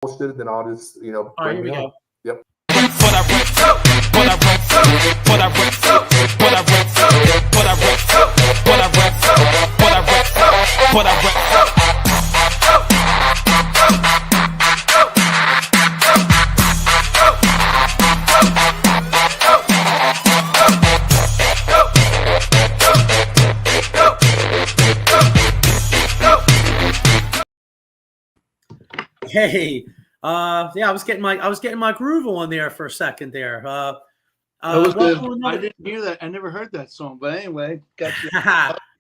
bullshit, then I'll just, All right, bring here we it on. go. Yep. Hey, yeah, I was getting my groove on there for a second there. That was good. welcome to I another- didn't hear that. I never heard that song. But anyway, got you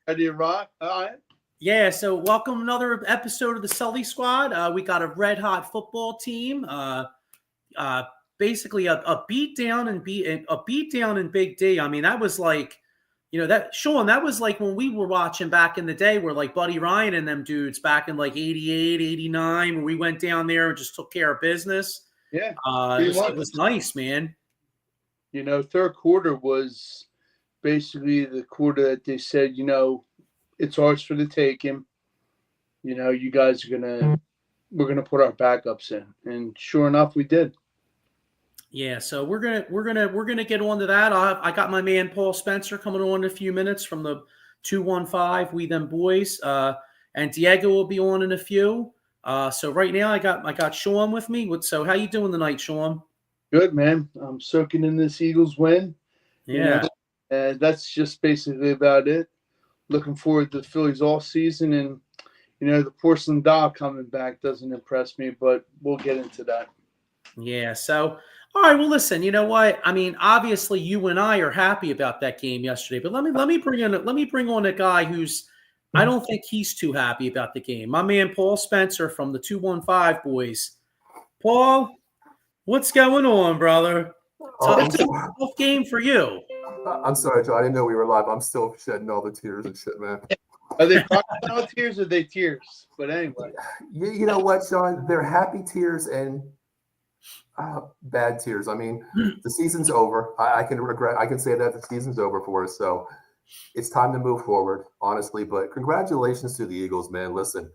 ready to rock. All right. Yeah, so welcome to another episode of the Sully Squad. We got a red hot football team. Basically a beat down in Big D. I mean, that was like, that Sean, that was like when we were watching back in the day where like Buddy Ryan and them dudes back in like 88, 89, where we went down there and just took care of business. Yeah. It was nice, man. Third quarter was basically the quarter that they said, it's ours for the taking. You guys we're gonna put our backups in, and sure enough, we did. Yeah, so we're gonna get on to that. I got my man Paul Spencer coming on in a few minutes from the 215 We Them Boys, and Diego will be on in a few. So right now I got Sean with me. So how you doing tonight, Sean? Good, man. I'm soaking in this Eagles win. Yeah, And that's just basically about it. Looking forward to the Phillies all season, and the porcelain doll coming back doesn't impress me, but we'll get into that. yeah. So all right, well, listen. You know what? I mean, obviously, you and I are happy about that game yesterday, but let me bring on a guy who's I don't think he's too happy about the game. My man Paul Spencer from the 215 Boys. Paul, what's going on, brother? It's a tough game for you. I'm sorry, Joe. I didn't know we were live. I'm still shedding all the tears and shit, man. Are they crocodile tears or are they tears? But anyway. You know what, Sean? They're happy tears and bad tears. I mean, the season's over. I can say that the season's over for us. So it's time to move forward, honestly. But congratulations to the Eagles, man. Listen,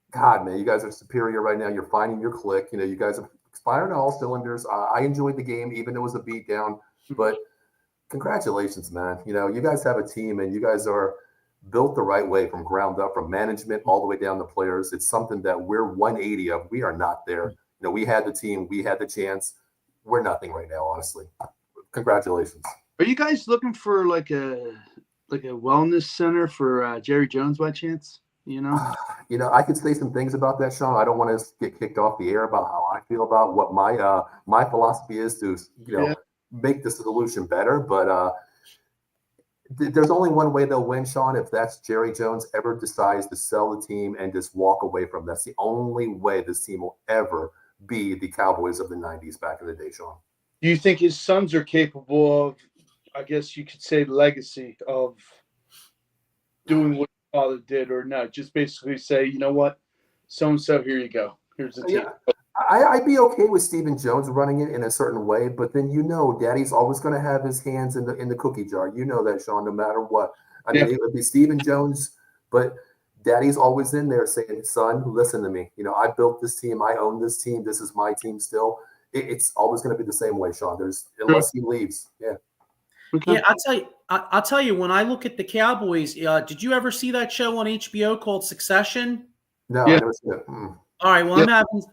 God, man, you guys are superior right now. You're finding your click. You guys have fired on all cylinders. I enjoyed the game, even though it was a beatdown. But congratulations, man. You guys have a team, and you guys are built the right way from ground up, from management all the way down to players. It's something that we're 180 of. We are not there. We had the team. We had the chance. We're nothing right now, honestly. Congratulations. Are you guys looking for like a wellness center for Jerry Jones by chance? I could say some things about that, Sean. I don't want to get kicked off the air about how I feel about what my philosophy is to make the solution better. But there's only one way they'll win, Sean, if that's Jerry Jones ever decides to sell the team and just walk away from them. That's the only way this team will ever be the Cowboys of the 90s back in the day, Sean. Do you think his sons are capable of, I guess you could say, legacy of doing what his father did, or not? Just basically say, you know what, so-and-so, here you go. Here's the team. Yeah. I'd be okay with Stephen Jones running it in a certain way, but then Daddy's always going to have his hands in the cookie jar. You know that, Sean, no matter what. I mean, it would be Stephen Jones, but Daddy's always in there saying, son, listen to me. I built this team. I own this team. This is my team still. It's always going to be the same way, Sean. Unless he leaves. Yeah. Okay. Yeah, I'll tell you. When I look at the Cowboys, did you ever see that show on HBO called Succession? No, Yeah. I never seen it. All right, well,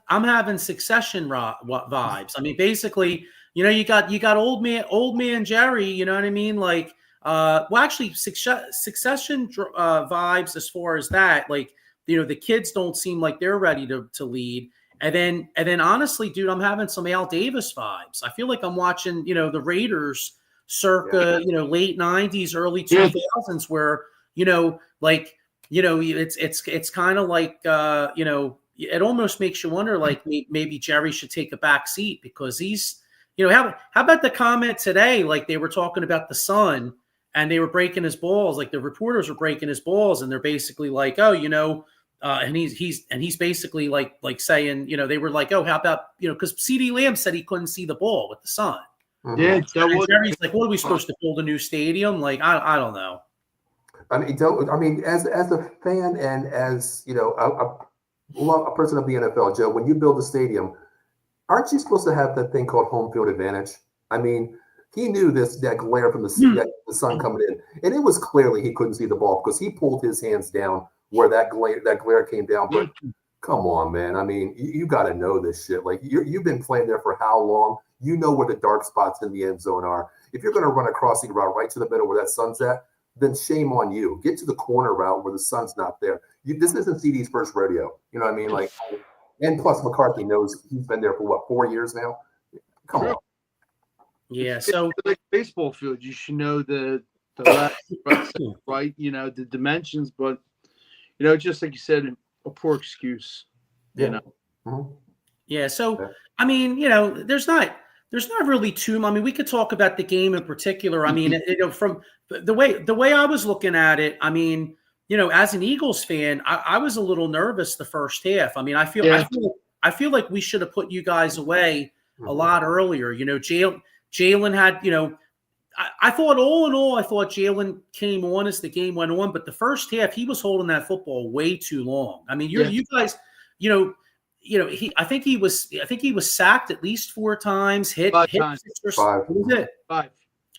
I'm having Succession vibes. I mean, basically, you got old man Jerry. You know what I mean? Like, actually, Succession vibes as far as that. Like, the kids don't seem like they're ready to lead. And then, honestly, dude, I'm having some Al Davis vibes. I feel like I'm watching, the Raiders circa, late 90s, early 2000s, where, it's kind of like, it almost makes you wonder, like maybe Jerry should take a back seat because he's, how about the comment today? Like they were talking about the son and they were breaking his balls. Like the reporters were breaking his balls and they're basically like, oh, and he's basically like saying, they were like, oh, how about, because CD Lamb said he couldn't see the ball with the son. Yeah. And Jerry's like, what are we supposed to build a new stadium? Like, I don't know. I mean, as a fan and as a person of the NFL, Joe, when you build a stadium, aren't you supposed to have that thing called home field advantage? I mean, he knew that glare from the sun coming in, and it was clearly he couldn't see the ball because he pulled his hands down where that glare came down. But come on, man. I mean, you got to know this shit. Like you've been playing there for how long? You know where the dark spots in the end zone are. If you're going to run a crossing route right to the middle where that sun's at, then shame on you. Get to the corner route where the sun's not there. This isn't CD's first rodeo. You know what I mean? Like, and plus McCarthy knows he's been there for what, 4 years now. Come on. Yeah. So it's like baseball field, you should know the left, right, you know, the dimensions, but you know, just like you said, a poor excuse. You know. Mm-hmm. Yeah. So I mean, you know, there's not really too. I mean, we could talk about the game in particular. I mean, you know, from the way I was looking at it, I mean, you know, as an Eagles fan, I was a little nervous the first half. I mean, I feel like we should have put you guys away a lot earlier. You know, Jalen had, you know, I thought all in all, I thought Jalen came on as the game went on, but the first half he was holding that football way too long. I mean, you guys, you know, I think he was sacked at least 4 times, hit 5. What was it? 5.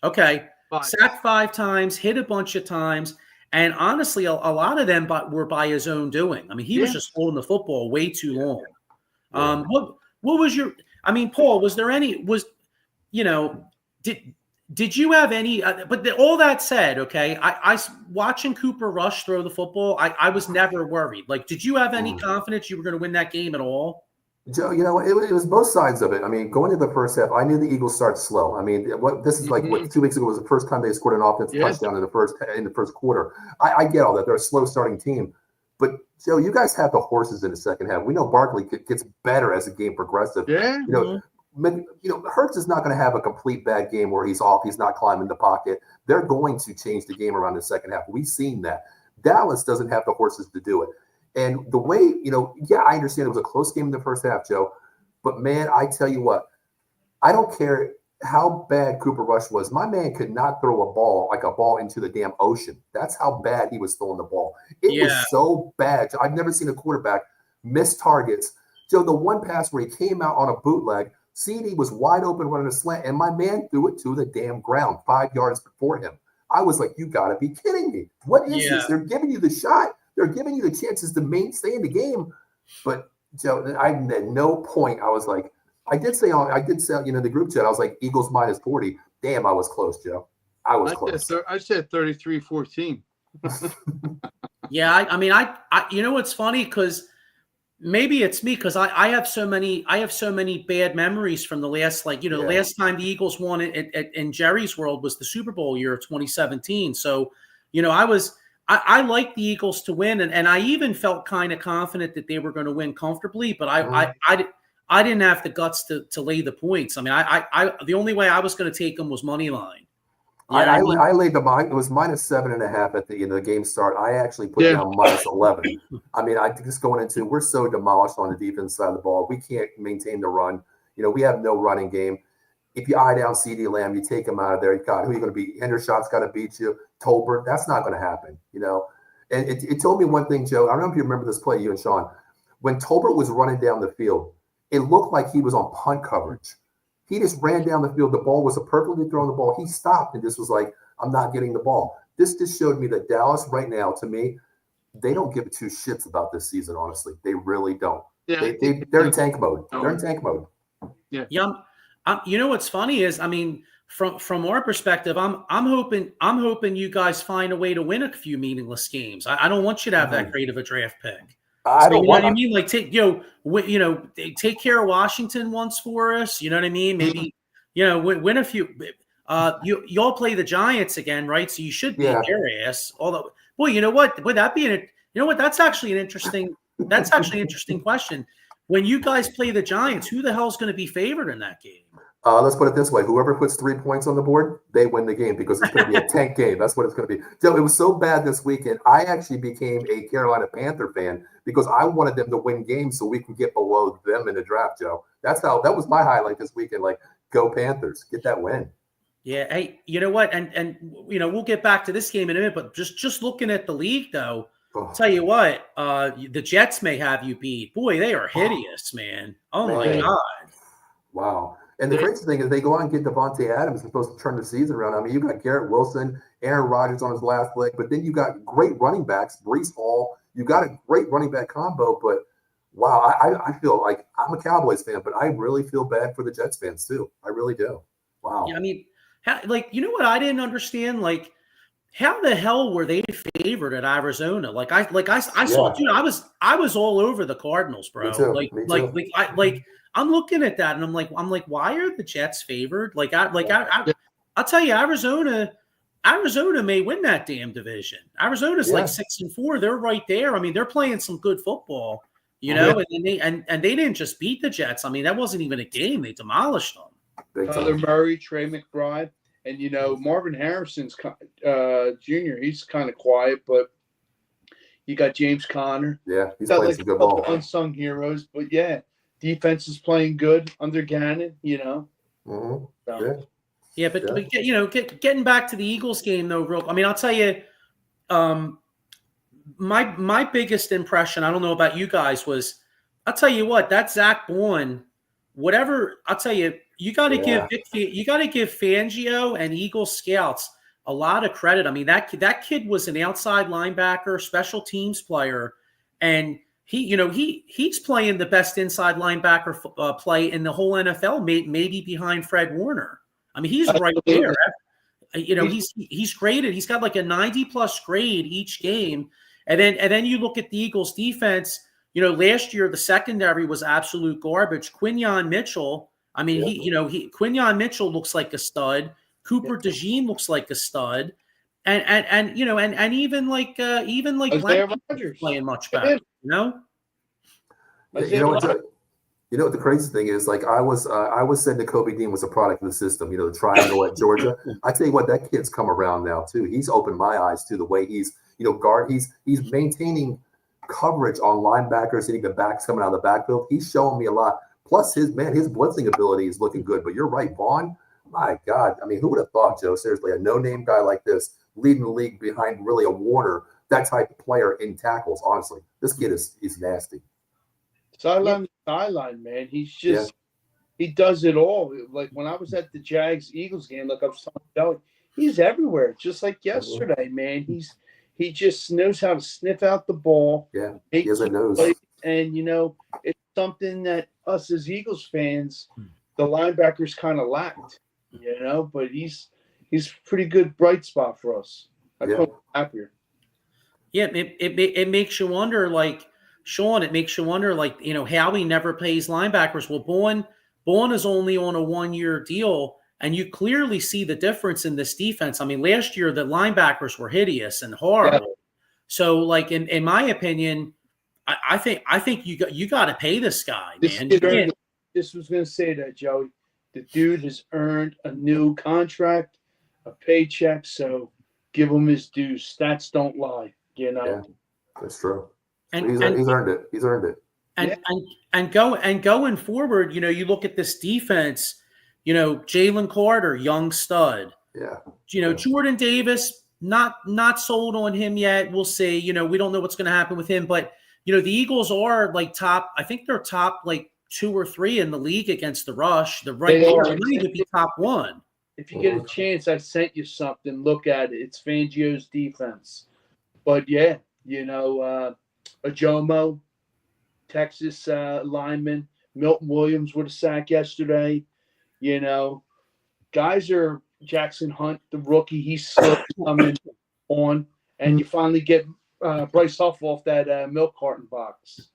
Okay. 5. Sacked 5 times, hit a bunch of times. And honestly, a lot of them were by his own doing. I mean, he was just holding the football way too long. What was your, I mean, Paul, you know, did you have any, but all that said, okay, I watching Cooper Rush throw the football, I was never worried. Like, did you have any confidence you were going to win that game at all? Joe, you know, it was both sides of it. I mean, going into the first half, I knew the Eagles start slow. I mean, this is like what 2 weeks ago was the first time they scored an offensive touchdown in the first quarter. I get all that. They're a slow starting team. But, Joe, you guys have the horses in the second half. We know Barkley gets better as the game progresses. Yeah. You know, Hurts is not going to have a complete bad game where he's off, he's not climbing the pocket. They're going to change the game around the second half. We've seen that. Dallas doesn't have the horses to do it. And the way, you know, I understand it was a close game in the first half, Joe. But, man, I tell you what, I don't care how bad Cooper Rush was. My man could not throw a ball into the damn ocean. That's how bad he was throwing the ball. It was so bad. I've never seen a quarterback miss targets. Joe, the one pass where he came out on a bootleg, CD was wide open running a slant, and my man threw it to the damn ground 5 yards before him. I was like, you got to be kidding me. What is this? They're giving you the shot. They're giving you the chances to stay in the game. But, Joe, I at no point I was like, I did say, you know, the group chat, I was like, Eagles minus 40. Damn, I was close, Joe. I was close. I said 33-14. Yeah, I mean, I you know what's funny, because maybe it's me, because I have so many bad memories from the last, like, you know, the last time the Eagles won in Jerry's world was the Super Bowl year of 2017. So, you know, I liked the Eagles to win, and I even felt kind of confident that they were going to win comfortably, but I didn't have the guts to lay the points. I mean, I the only way I was going to take them was money line. I laid the it was minus 7.5 at the end of the game start. I actually put down minus 11. I mean, I just going into, we're so demolished on the defense side of the ball. We can't maintain the run. You know, we have no running game. If you eye down CD Lamb, you take him out of there. God, who are you going to beat? Hendershot's got to beat you. Tolbert, that's not going to happen. You know, and it told me one thing, Joe. I don't know if you remember this play, you and Sean. When Tolbert was running down the field, it looked like he was on punt coverage. He just ran down the field. The ball was a perfectly thrown the ball. He stopped and just was like, I'm not getting the ball. This just showed me that Dallas right now, to me, they don't give 2 shits about this season, honestly. They really don't. Yeah. They're in tank mode. They're in tank mode. Yeah. You know what's funny is, I mean, from our perspective, I'm hoping you guys find a way to win a few meaningless games. I don't want you to have that great of a draft pick. I don't want. You know what I mean? Like, take care of Washington once for us. You know what I mean? Maybe, you know, win a few. You all play the Giants again, right? So you should beat their ass. Although, boy, you know what? Would that be you know what? That's actually an interesting question. When you guys play the Giants, who the hell's going to be favored in that game? Let's put it this way. Whoever puts 3 points on the board, they win the game, because it's going to be a tank game. That's what it's going to be. So it was so bad this weekend, I actually became a Carolina Panther fan because I wanted them to win games so we can get below them in the draft, Joe. That was my highlight this weekend. Like, go Panthers. Get that win. Yeah. Hey, you know what? And you know, we'll get back to this game in a minute, but just looking at the league, though, Oh, Tell you what, the Jets may have you beat. Boy, they are hideous, man. Oh my man. God. Wow. And the crazy thing is they go out and get Devontae Adams, who's supposed to turn the season around. I mean, you got Garrett Wilson, Aaron Rodgers on his last leg, but then you got great running backs, Brees Hall. You got a great running back combo, but wow, I feel like I'm a Cowboys fan, but I really feel bad for the Jets fans too. I really do. Wow. Yeah, I mean, you know what I didn't understand? Like, how the hell were they favored at Arizona? I saw, dude, I was all over the Cardinals, bro. Me too. Me too. I'm looking at that and I'm like, why are the Jets favored? I'll tell you, Arizona may win that damn division. Arizona's like 6-4. They're right there. I mean, they're playing some good football, and they didn't just beat the Jets. I mean, that wasn't even a game. They demolished them. Tyler Murray, Trey McBride, and Marvin Harrison's Jr. He's kind of quiet, but you got James Conner. Yeah, he's playing some good ball. Unsung heroes, but yeah, defense is playing good under Gannon. Mm-hmm. So. Yeah, but getting back to the Eagles game though, I mean, I'll tell you, my biggest impression, I don't know about you guys, was I'll tell you what, that Zach Bourne, whatever, I'll tell you, you got to give Fangio and Eagles scouts a lot of credit. I mean, that kid was an outside linebacker, special teams player, and he's playing the best inside linebacker play in the whole NFL, maybe behind Fred Warner. I mean, he's right there. He's graded. He's got like a 90+ grade each game. And then you look at the Eagles defense, last year the secondary was absolute garbage. Quinyon Mitchell, I mean, Quinyon Mitchell looks like a stud. Cooper DeJean looks like a stud. And even Blankenship playing much better, You know what the crazy thing is? Like I was saying that Kobe Dean was a product of the system. The triangle at Georgia. I tell you what, that kid's come around now too. He's opened my eyes to the way he's guard. He's maintaining coverage on linebackers, hitting the backs coming out of the backfield. He's showing me a lot. Plus his blitzing ability is looking good. But you're right, Vaughn. My God, I mean, who would have thought, Joe? Seriously, a no-name guy like this leading the league behind really a Warner, that type of player in tackles. Honestly, this kid is nasty. Sideline, man. He's just he does it all. Like when I was at the Jags-Eagles game, like I was talking about, he's everywhere. Just like yesterday, man. He just knows how to sniff out the ball. Yeah, he has a nose. And it's something that us as Eagles fans, the linebackers kind of lacked. But he's pretty good bright spot for us. I couldn't be happier. Yeah, it makes you wonder, like. Sean, it makes you wonder, like, how he never pays linebackers. Well, Bourne is only on a 1-year deal, and you clearly see the difference in this defense. I mean, last year the linebackers were hideous and horrible. Yeah. So, like, in my opinion, I think you got to pay this guy, man. This was going to say that, Joey. The dude has earned a new contract, a paycheck, so give him his dues. Stats don't lie, Yeah, that's true. He's earned it. He's earned it. And going forward, you look at this defense, Jalen Carter, young stud. Yeah. Jordan Davis, not sold on him yet. We'll see. We don't know what's going to happen with him, but the Eagles are like top. I think they're top like 2 or 3 in the league against the rush. The right there, they need to be top 1. If you get a chance, I sent you something. Look at it. It's Fangio's defense. But yeah, Ajomo, Texas lineman, Milton Williams with a sack yesterday. Guys are Jackson Hunt, the rookie. He's still coming on, and you finally get Bryce Huff off that milk carton box.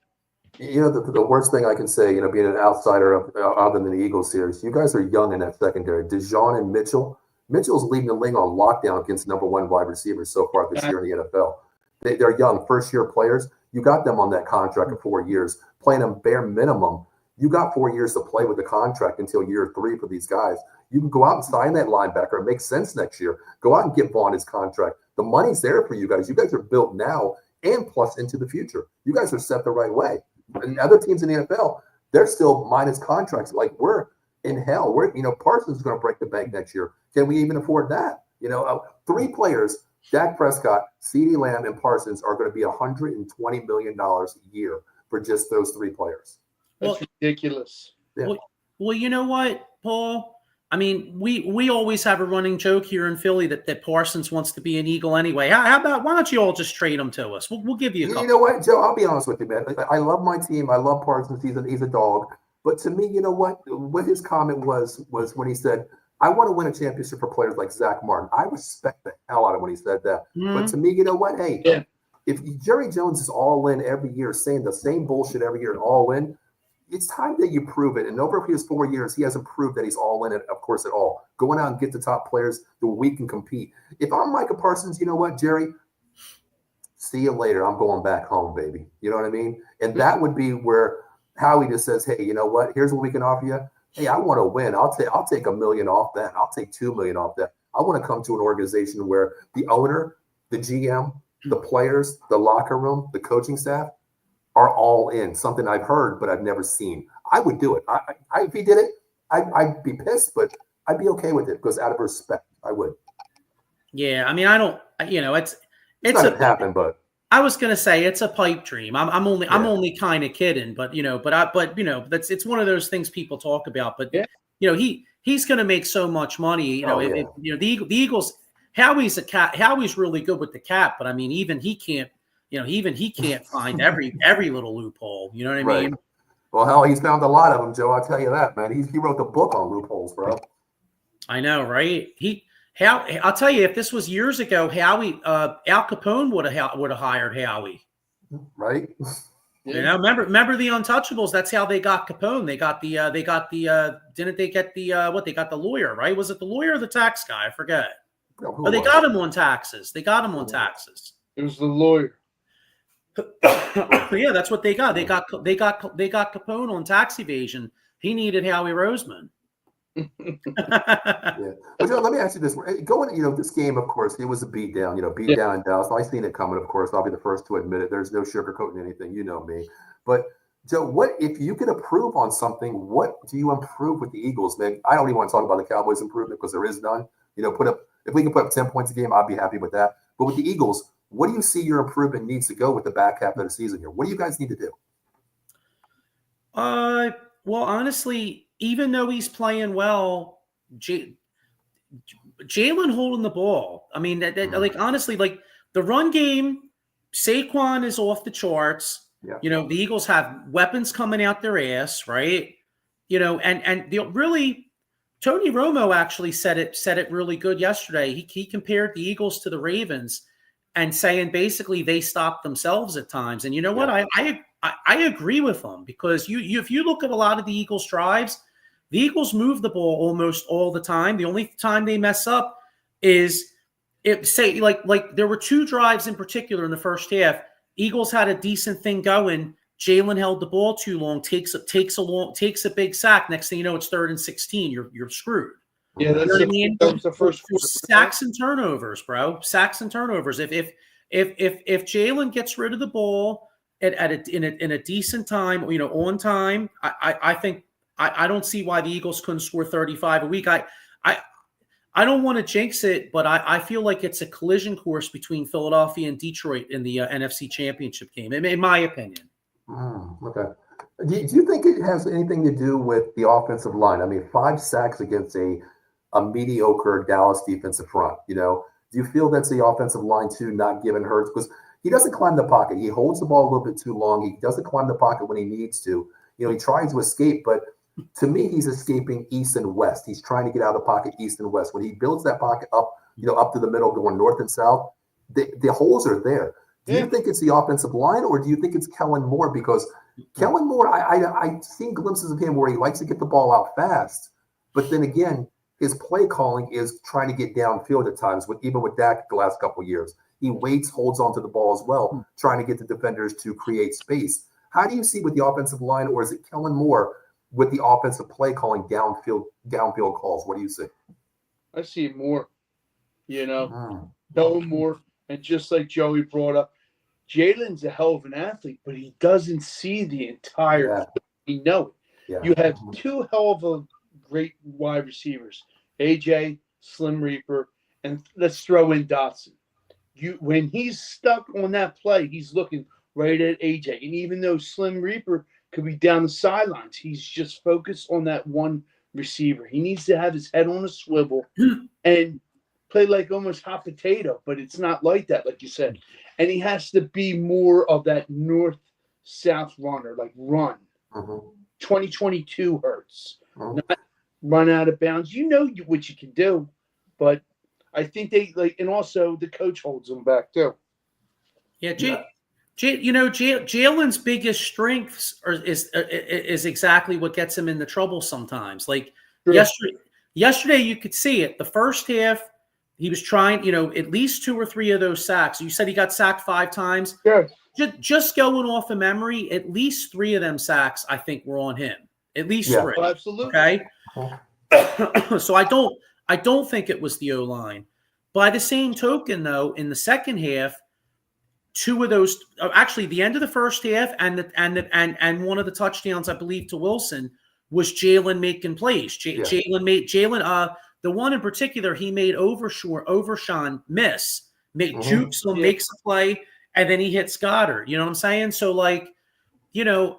The worst thing I can say, being an outsider other than the Eagles series, you guys are young in that secondary. DeJean and Mitchell. Mitchell's leading the league on lockdown against number 1 wide receivers so far this year in the NFL. They're young, first-year players. You got them on that contract of 4 years, playing them bare minimum. You got 4 years to play with the contract until year 3 for these guys. You can go out and sign that linebacker. It makes sense next year. Go out and get Vaughn his contract. The money's there for you guys. You guys are built now and plus into the future. You guys are set the right way. And other teams in the NFL, they're still minus contracts. Like we're in hell. Parsons is going to break the bank next year. Can we even afford that? 3 players Dak Prescott, CeeDee Lamb, and Parsons are going to be $120 million a year for just those three players. That's ridiculous. Yeah. Well, you know what, Paul? I mean, we always have a running joke here in Philly that Parsons wants to be an Eagle anyway. How about, why don't you all just trade him to us? We'll give you a couple. You know what, Joe? I'll be honest with you, man. I love my team. I love Parsons. He's a dog. But to me, you know what? What his comment was when he said, I want to win a championship for players like Zach Martin. I respect the hell out of when he said that. Mm-hmm. But to me, you know what? Hey, if Jerry Jones is all in every year, saying the same bullshit every year and all in, it's time that you prove it. And over his 4 years, he hasn't proved that he's all in it, of course, at all. Going out and get the top players the we can compete. If I'm Micah Parsons, you know what, Jerry? See you later. I'm going back home, baby. You know what I mean? And that would be where Howie just says, hey, you know what? Here's what we can offer you. Hey, I want to win. I'll take $1 million off that. I'll take $2 million off that. I want to come to an organization where the owner, the GM, the players, the locker room, the coaching staff are all in. Something I've heard, but I've never seen. I would do it. If he did it, I'd be pissed, but I'd be okay with it because out of respect, I would. Yeah, I mean, I don't. You know, it's not happen, but I was gonna say it's a pipe dream. I'm only kind of kidding, but it's one of those things people talk about. But he's gonna make so much money. The Eagles. Howie's really good with the cap, but I mean, even he can't find every little loophole. You know what I mean? Well, hell, he's found a lot of them, Joe. I'll tell you that, man. He wrote the book on loopholes, bro. I know, right? I'll tell you, if this was years ago, Howie, Al Capone would have hired Howie. Right. You know, remember the Untouchables? That's how they got Capone. They got the didn't they get they got the lawyer, right? Was it the lawyer or the tax guy? I forget. They got him on taxes. It was the lawyer. Yeah, that's what they got. They got Capone on tax evasion. He needed Howie Roseman. Yeah. But Joe, let me ask you this: going, this game, of course, it was a beat down. Beat down in Dallas. I seen it coming. Of course, I'll be the first to admit it. There's no sugarcoating anything. You know me. But Joe, what if you could improve on something? What do you improve with the Eagles, man? I don't even want to talk about the Cowboys' improvement because there is none. If we can put up 10 points a game, I'd be happy with that. But with the Eagles, what do you see your improvement needs to go with the back half of the season here? What do you guys need to do? Well, honestly, even though he's playing well, Jalen holding the ball. I mean, honestly, the run game, Saquon is off the charts. Yeah. The Eagles have weapons coming out their ass, right? Really, Tony Romo actually said it really good yesterday. He compared the Eagles to the Ravens and saying basically they stopped themselves at times. And you know what? I agree with them because if you look at a lot of the Eagles' drives, the Eagles move the ball almost all the time. The only time they mess up is there were two drives in particular in the first half. Eagles had a decent thing going. Jalen held the ball too long, takes a big sack. Next thing you know, it's 3rd and 16. You're screwed. Yeah, that's what I mean. That was the first sacks and turnovers, bro. Sacks and turnovers. If Jalen gets rid of the ball in a decent time, on time, I think I don't see why the Eagles couldn't score 35 a week. I don't want to jinx it, but I feel like it's a collision course between Philadelphia and Detroit in the NFC Championship game, in my opinion. Okay. Do you think it has anything to do with the offensive line? I mean, 5 sacks against a mediocre Dallas defensive front. Do you feel that's the offensive line too, not giving Hurts? Because he doesn't climb the pocket. He holds the ball a little bit too long. He doesn't climb the pocket when he needs to. He tries to escape, but to me, he's escaping east and west. He's trying to get out of the pocket east and west. When he builds that pocket up, up to the middle, going north and south, the holes are there. Do you think it's the offensive line, or do you think it's Kellen Moore? Because Kellen Moore, I've seen glimpses of him where he likes to get the ball out fast, but then again, his play calling is trying to get downfield at times. Even with Dak the last couple of years, he waits, holds onto the ball as well, trying to get the defenders to create space. How do you see with the offensive line, or is it Kellen Moore with the offensive play calling downfield calls? What do you see? I see more. Kellen Moore. And just like Joey brought up, Jalen's a hell of an athlete, but he doesn't see the entire field. He knows it. Yeah. You have 2 hell of a great wide receivers, AJ, Slim Reaper, and let's throw in Dotson. when he's stuck on that play, he's looking right at AJ. And even though Slim Reaper could be down the sidelines, he's just focused on that one receiver. He needs to have his head on a swivel and play like almost hot potato, but it's not like that, like you said. And he has to be more of that north-south runner, like run. 2022 Hurts, not run out of bounds. You know what you can do, but I think they like, and also the coach holds them back too. Yeah, Jalen's biggest strengths is exactly what gets him into trouble sometimes. Like yesterday, you could see it. The first half, he was trying, at least 2 or 3 of those sacks. You said he got sacked 5 times. Yeah. Just going off of memory, at least 3 of them sacks, I think, were on him. At least 3. Oh, absolutely. Okay. So I don't think it was the O-line. By the same token, though, in the second half, 2 of those, actually, the end of the first half and one of the touchdowns, I believe, to Wilson was Jalen making plays. Jalen. The one in particular, he made Overshawn miss, jukes him, makes a play, and then he hits Goddard. You know what I'm saying? So, like, it's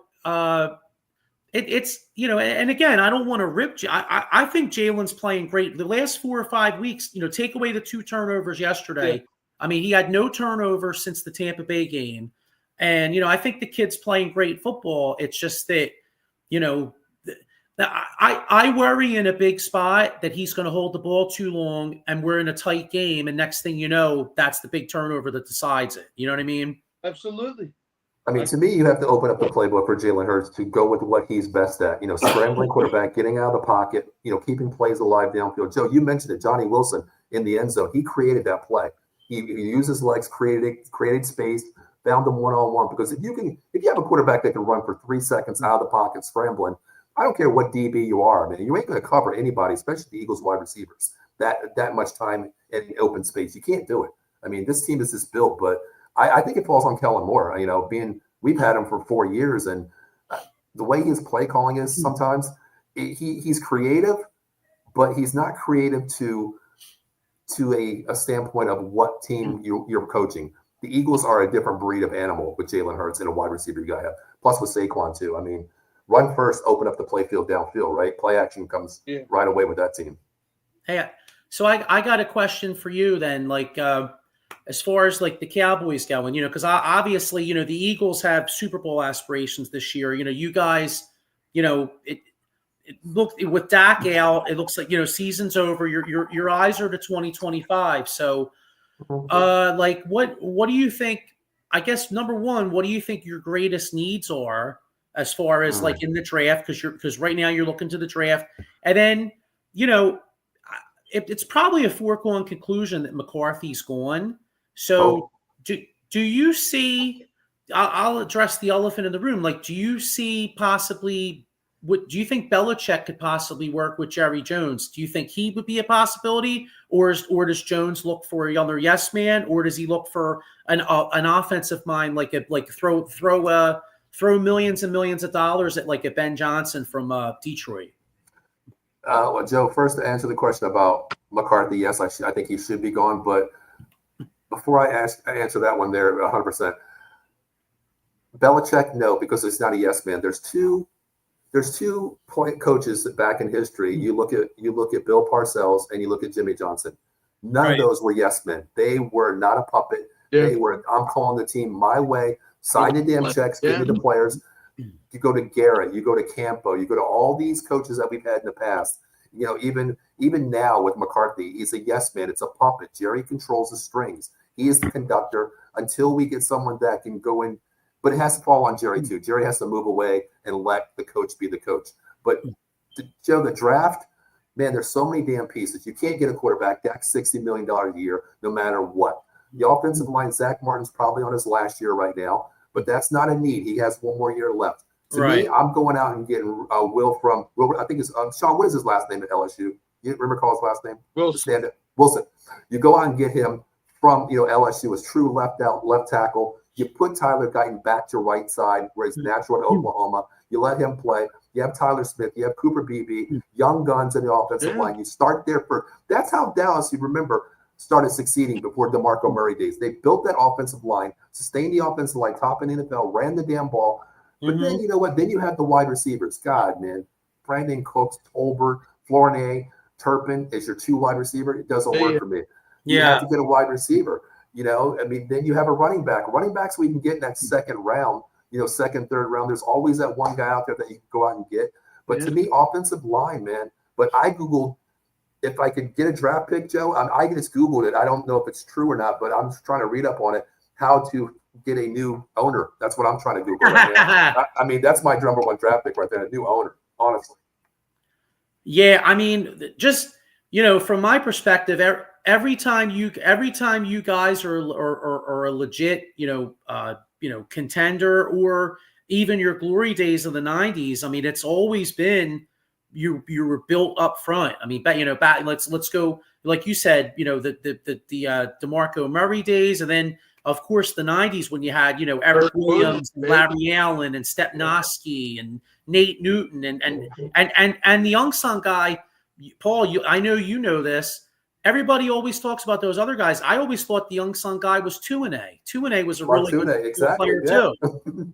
and again, I don't want to rip. I think Jalen's playing great. The last 4 or 5 weeks, take away the 2 turnovers yesterday. Yeah. I mean, he had no turnovers since the Tampa Bay game, and I think the kid's playing great football. It's just that I worry in a big spot that he's going to hold the ball too long, and we're in a tight game, and next thing you know, that's the big turnover that decides it. You know what I mean? Absolutely. I mean, to me, you have to open up the playbook for Jalen Hurts to go with what he's best at. Scrambling quarterback, getting out of the pocket, keeping plays alive downfield. Joe, you mentioned it. Johnny Wilson in the end zone, he created that play. He used his legs, created space, found them one-on-one. Because if you have a quarterback that can run for 3 seconds out of the pocket scrambling, I don't care what DB you are, man. You ain't going to cover anybody, especially the Eagles wide receivers. That much time in open space, you can't do it. I mean, this team is just built, but I think it falls on Kellen Moore. We've had him for 4 years, and the way his play calling is sometimes, he's creative, but he's not creative to a standpoint of what team you're coaching. The Eagles are a different breed of animal with Jalen Hurts and a wide receiver you got to have. Plus with Saquon too. I mean, run first, open up the play field downfield, right? Play action comes right away with that team. Hey, so I got a question for you then, like as far as like the Cowboys going, because obviously, the Eagles have Super Bowl aspirations this year. You guys, it looked with Dak out, it looks like, season's over. Your eyes are to 2025. So like what do you think? I guess number one, what do you think your greatest needs are as far as like in the draft? Because right now you're looking to the draft, and then it's probably a foregone conclusion that McCarthy's gone. So do you see? I'll address the elephant in the room. Like, do you see possibly? Do you think Belichick could possibly work with Jerry Jones? Do you think he would be a possibility, or does Jones look for another yes man, or does he look for an offensive mind like throw millions and millions of dollars at like a Ben Johnson from Detroit? Well, Joe, first to answer the question about McCarthy, yes, I think he should be gone. But before I answer that one there 100%, Belichick, no, because it's not a yes man. There's two coaches that back in history. You look at Bill Parcells and you look at Jimmy Johnson. None of those were yes men. They were not a puppet. Yeah. They were, I'm calling the team my way, sign the damn checks, give me the players. You go to Garrett, you go to Campo, you go to all these coaches that we've had in the past. Even now with McCarthy, he's a yes man. It's a puppet. Jerry controls the strings. He is the conductor until we get someone that can go in. But it has to fall on Jerry too. Jerry has to move away and let the coach be the coach. But Joe, the draft, man, there's so many damn pieces. You can't get a quarterback that's $60 million a year, no matter what. The offensive line, Zach Martin's probably on his last year right now, but that's not a need. He has 1 more year left. To me, I'm going out and getting Will. I think it's Sean. What is his last name at LSU? You remember his last name? Wilson. You go out and get him from LSU, as true left tackle. You put Tyler Guyton back to right side where he's natural in Oklahoma. You let him play. You have Tyler Smith. You have Cooper Beebe, young guns in the offensive line. You start there that's how Dallas, you remember, started succeeding before DeMarco Murray days. They built that offensive line, sustained the offensive line, top in the NFL, ran the damn ball. But then, you know what? Then you have the wide receivers. God, man. Brandon Cooks, Tolbert, Flournoy, Turpin is your 2 wide receiver. It doesn't work for me. You have to get a wide receiver. You know, I mean, then you have a running back. Running backs we can get in that second round, you know, second, third round. There's always that one guy out there that you can go out and get. But to me, offensive line, man. But I Googled if I could get a draft pick, Joe. I just Googled it. I don't know if it's true or not, but I'm just trying to read up on it, how to get a new owner. That's what I'm trying to Google right now. I mean, that's my number 1 draft pick right there, a new owner, honestly. Yeah, I mean, just, you know, from my perspective, every time you guys are a legit, you know, contender, or even your glory days of the 90s, I mean, it's always been you were built up front. I mean, you know, let's go, like you said, you know, the DeMarco Murray days, and then of course the 90s when you had, you know, Eric Williams, and Larry Allen, and Stepnoski, and Nate Newton, and the unsung guy, Paul. I know you know this. Everybody always talks about those other guys. I always thought the unsung guy was Tuinei. Tuinei was a really good player too.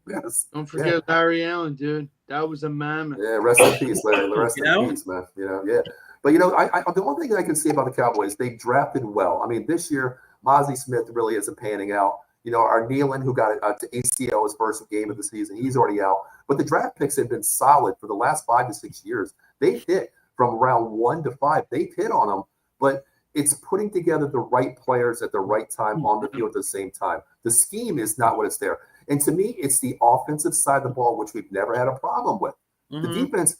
Yes. Don't forget Larry Allen, dude. That was a mammoth. Yeah, rest in peace, Larry. Rest in peace, man. You know, But you know, the one thing I can say about the Cowboys, they drafted well. I mean, this year, Mozzie Smith really isn't panning out. You know, our Nealon, who got to ACL his first game of the season, he's already out. But the draft picks have been solid for the last 5 to 6 years. They've hit from round 1 to 5. They've hit on them, but it's putting together the right players at the right time on the field at the same time. The scheme is not what it's there. And to me, it's the offensive side of the ball, which we've never had a problem with. The defense,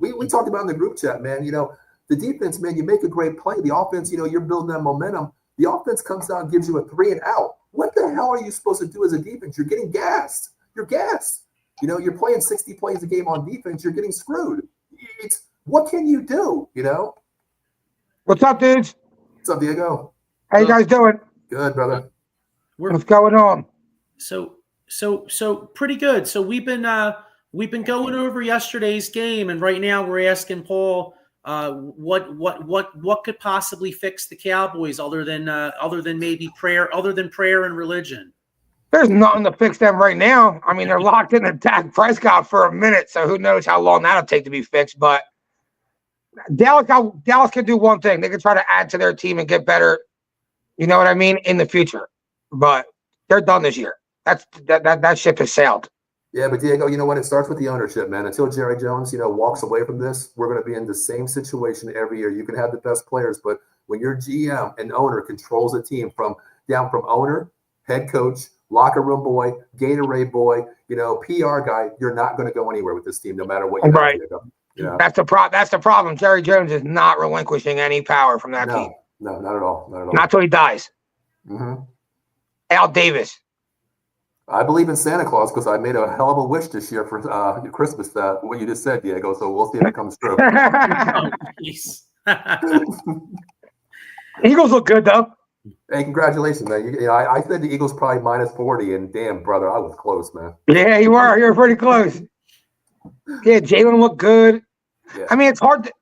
we talked about in the group chat, man. You know, the defense, man, you make a great play. The offense, you know, you're building that momentum. The offense comes out and gives you a 3 and out. What the hell are you supposed to do as a defense? You're getting gassed. You're gassed. You know, you're playing 60 plays a game on defense. You're getting screwed. What can you do, you know? What's up, dudes? What's up, Diego? How you guys doing? Good, brother. What's going on? So pretty good. So we've been going over yesterday's game, and right now we're asking Paul what could possibly fix the Cowboys other than maybe prayer, other than prayer and religion. There's nothing to fix them right now. I mean, they're locked in Dak Prescott for a minute, so who knows how long that'll take to be fixed. But Dallas can do one thing. They can try to add to their team and get better, you know what I mean, in the future. But they're done this year. That ship has sailed. Yeah, but Diego, you know what? It starts with the ownership, man. Until Jerry Jones, you know, walks away from this, we're going to be in the same situation every year. You can have the best players, but when your GM and owner controls a team from owner, head coach, locker room boy, Gatorade boy, you know, PR guy, you're not going to go anywhere with this team, no matter what you right. have, Diego. You know? That's the problem. Jerry Jones is not relinquishing any power from that team. No, not at all. Not at all. Not till he dies. Mm-hmm. Al Davis. I believe in Santa Claus because I made a hell of a wish this year for Christmas. What you just said, Diego. So we'll see if it comes true. Eagles look good though. Hey, congratulations, man! You know, I said the Eagles probably minus 40, and damn, brother, I was close, man. Yeah, you were. You were pretty close. Yeah, Jalen looked good. Yeah. I mean, it's hard to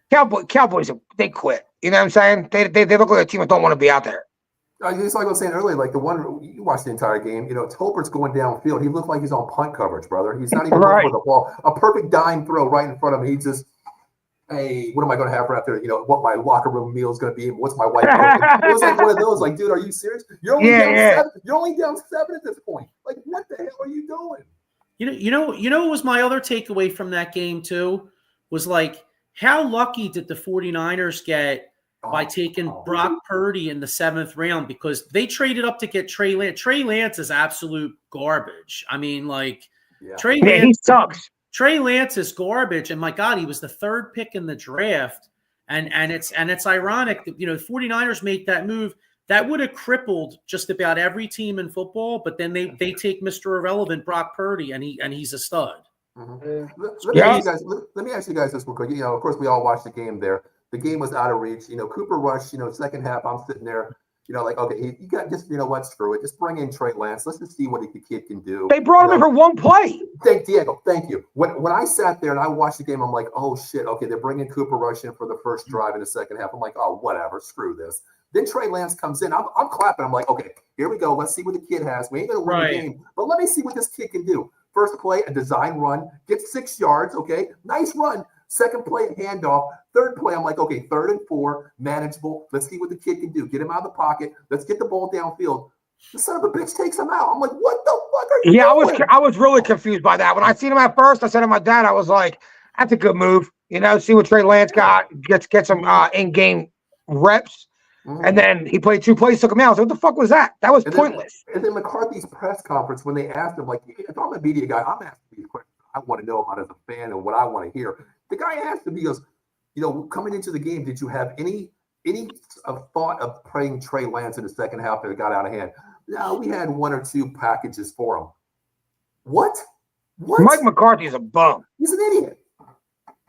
Cowboys. They quit. You know what I'm saying? They look like a team that don't want to be out there. Just like I was saying earlier, like the one you watched the entire game, you know, Tolbert's going downfield. He looked like he's on punt coverage, brother. He's not even looking for the ball. A perfect dime throw right in front of him. He just, hey, what am I going to have for after? You know, what my locker room meal is going to be? What's my wife? It was like one of those. Like, dude, are you serious? You're only down 7. You're only down 7 at this point. Like, what the hell are you doing? You know what was my other takeaway from that game too? Was like, how lucky did the 49ers get by taking Brock Purdy in the 7th round, because they traded up to get Trey Lance. Trey Lance is absolute garbage. I mean, like, Trey Lance, he sucks. Trey Lance is garbage, and my God, he was the 3rd pick in the draft. And it's ironic that, you know, the 49ers make that move. That would have crippled just about every team in football, but then they take Mr. Irrelevant Brock Purdy, and he's a stud. Mm-hmm. Let me ask you guys this real quick. You know, of course, we all watched the game there. The game was out of reach. You know, Cooper Rush, you know, second half, I'm sitting there, you know, like, okay, you got just, you know what, screw it. Just bring in Trey Lance. Let's just see what the kid can do. They brought him in for one play. Diego, thank you. When I sat there and I watched the game, I'm like, oh, shit, okay, they're bringing Cooper Rush in for the first drive in the second half. I'm like, oh, whatever, screw this. Then Trey Lance comes in. I'm clapping. I'm like, okay, here we go. Let's see what the kid has. We ain't gonna win the game, but let me see what this kid can do. First play, a design run, gets 6 yards. Okay, nice run. Second play, a handoff. Third play, I'm like, okay, 3rd and 4, manageable. Let's see what the kid can do. Get him out of the pocket. Let's get the ball downfield. The son of a bitch takes him out. I'm like, what the fuck are you doing? I was really confused by that. When I seen him at first, I said to my dad, I was like, that's a good move. See what Trey Lance got, get some in-game reps. Mm-hmm. And then he played 2 plays, took him out. I was like, what the fuck was that? That was pointless. And then McCarthy's press conference, when they asked him, like, if I'm a media guy, I'm asking these questions I want to know about as a fan and what I want to hear. The guy asked him, he goes, coming into the game, did you have any thought of playing Trey Lance in the second half that it got out of hand? No, we had 1 or 2 packages for him. What? Mike McCarthy's a bum. He's an idiot.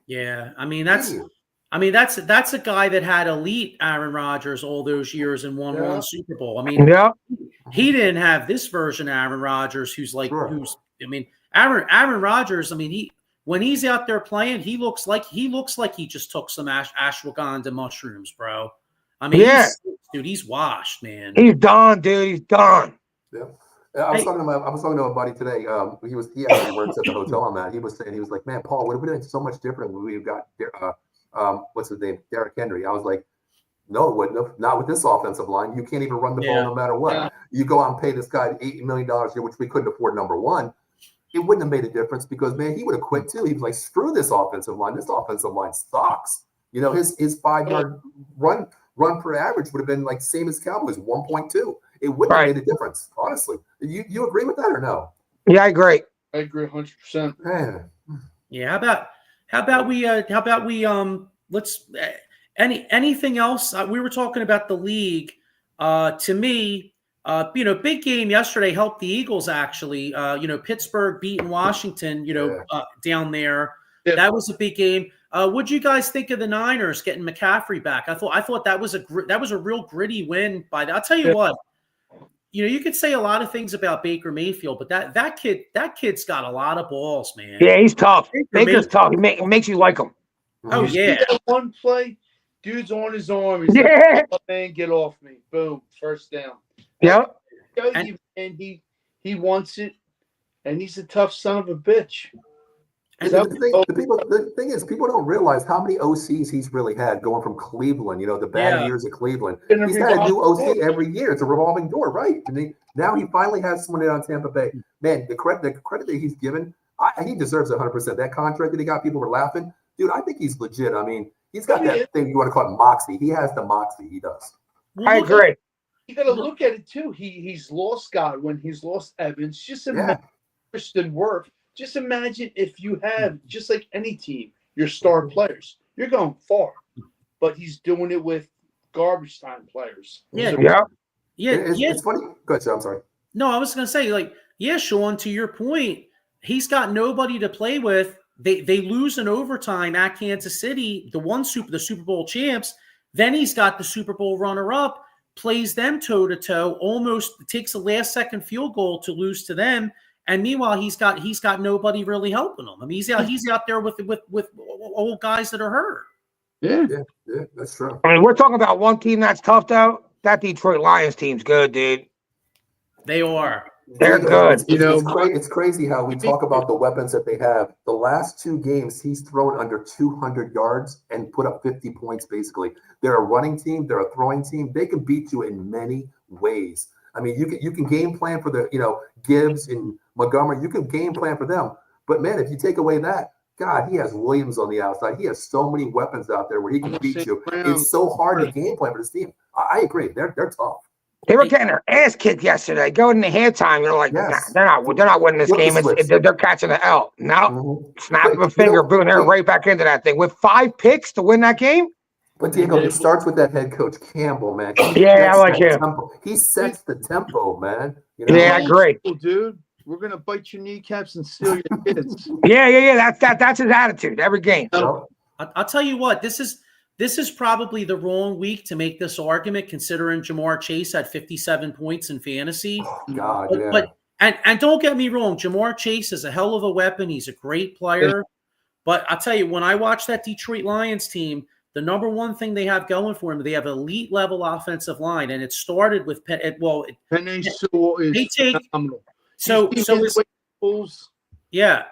Yeah, that's a guy that had elite Aaron Rodgers all those years and won one Super Bowl. He didn't have this version of Aaron Rodgers Aaron Rodgers, when he's out there playing, he looks like he just took some ashwagandha mushrooms, bro. He's washed, man. He's done, dude. He's done. Yeah. I was talking to a buddy today. He actually works at the hotel I'm at. He was like, man, Paul, would have been so much different when we've got what's his name, Derrick Henry. I was like, no, it wouldn't have. Not with this offensive line. You can't even run the ball no matter what. Yeah. You go out and pay this guy $80 million a year, which we couldn't afford. Number one, it wouldn't have made a difference because man, he would have quit too. He was like, screw this offensive line. This offensive line sucks. His 5-yard run per average would have been like same as Cowboys, 1.2. It wouldn't have made a difference, honestly. You agree with that or no? Yeah, I agree. I agree 100%. Yeah. How about we let's anything else? We were talking about the league. To me, big game yesterday helped the Eagles actually. Pittsburgh beating Washington. Down there. Yeah. That was a big game. What'd you guys think of the Niners getting McCaffrey back? I thought that was a real gritty win by that. I'll tell you what. You could say a lot of things about Baker Mayfield, but that kid's got a lot of balls, man. Yeah, he's tough. Baker's tough. He makes you like him. Oh, yeah. That one play, dude's on his arm. He's like, oh, man, get off me. Boom, first down. Yeah. And he wants it, and he's a tough son of a bitch. And the thing is, people don't realize how many OCs he's really had going from Cleveland, the bad years at Cleveland. He's had a new OC every year. It's a revolving door, right? And now he finally has someone on Tampa Bay. Man, the credit that he's given, he deserves 100%. That contract that he got, people were laughing. Dude, I think he's legit. He's got that thing you want to call it moxie. He has the moxie. He does. I agree. You got to look at it, too. He's lost Godwin. He's lost Evans. Just imagine Christian Wirth. Just imagine if you have, just like any team, your star players. You're going far. But he's doing it with garbage time players. Yeah. It's funny. Go ahead, Sean. I'm sorry. No, I was going to say, Sean, to your point, he's got nobody to play with. They lose in overtime at Kansas City, the Super Bowl champs. Then he's got the Super Bowl runner-up, plays them toe-to-toe, almost takes a last-second field goal to lose to them. And meanwhile, he's got nobody really helping him. He's out there with old guys that are hurt. Yeah, that's true. We're talking about one team that's tough though. That Detroit Lions team's good, dude. They are. They're good. It's crazy how we talk about the weapons that they have. The last 2 games, he's thrown under 200 yards and put up 50 points. Basically, they're a running team. They're a throwing team. They can beat you in many ways. You can game plan for the Gibbs and Montgomery. You can game plan for them. But man, if you take away that, God, he has Williams on the outside. He has so many weapons out there where he can beat you. It's so hard to game plan for this team. I agree. They're tough. They were getting their ass kicked yesterday. Going into halftime, you're like, nah, they're not winning this game. They're catching the L. No, snap of a finger, boom, they're right back into that thing with 5 picks to win that game. But Diego, it starts with that head coach Campbell, man. I like him. He sets the tempo, man. Yeah, I agree, dude. We're gonna bite your kneecaps and steal your kids. Yeah. That's his attitude every game. I'll tell you what. This is probably the wrong week to make this argument, considering Jamar Chase had 57 points in fantasy. Oh, God, but don't get me wrong, Jamar Chase is a hell of a weapon. He's a great player. But I'll tell you, when I watch that Detroit Lions team, the number one thing they have going for them, they have elite level offensive line, and it started with Penei Sewell is they take phenomenal. so You see his it's pulls? yeah.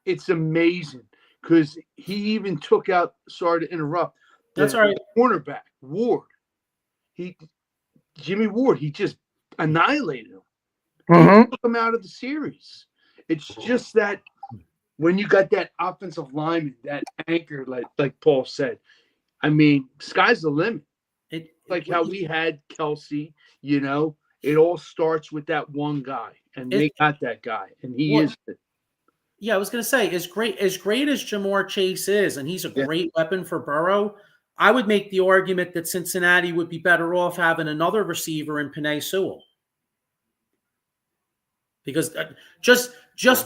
It's amazing because he even took out. Sorry to interrupt. That's all right. Cornerback Ward. Jimmy Ward. He just annihilated him. He took him out of the series. It's just that when you got that offensive lineman, that anchor, like Paul said, I mean, sky's the limit. How we had Kelsey, it all starts with that one guy, and they got that guy, and he is it. Yeah, I was going to say, as great as Jamar Chase is, and he's a great weapon for Burrow, I would make the argument that Cincinnati would be better off having another receiver in Penei Sewell. Because just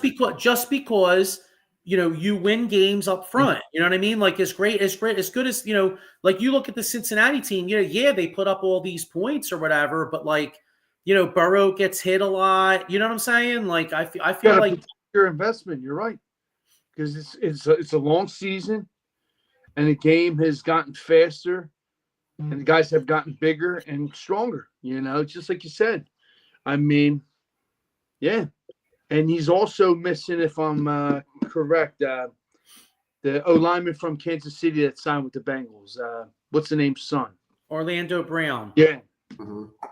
because you win games up front, you know what I mean? Like as good as like you look at the Cincinnati team, they put up all these points or whatever, but Burrow gets hit a lot. You know what I'm saying? Like I feel like your investment. You're right, because it's a long season, and the game has gotten faster, and the guys have gotten bigger and stronger. Just like you said. I mean, yeah, and he's also missing, if I'm correct, the O lineman from Kansas City that signed with the Bengals. What's the name's son? Orlando Brown. Yeah,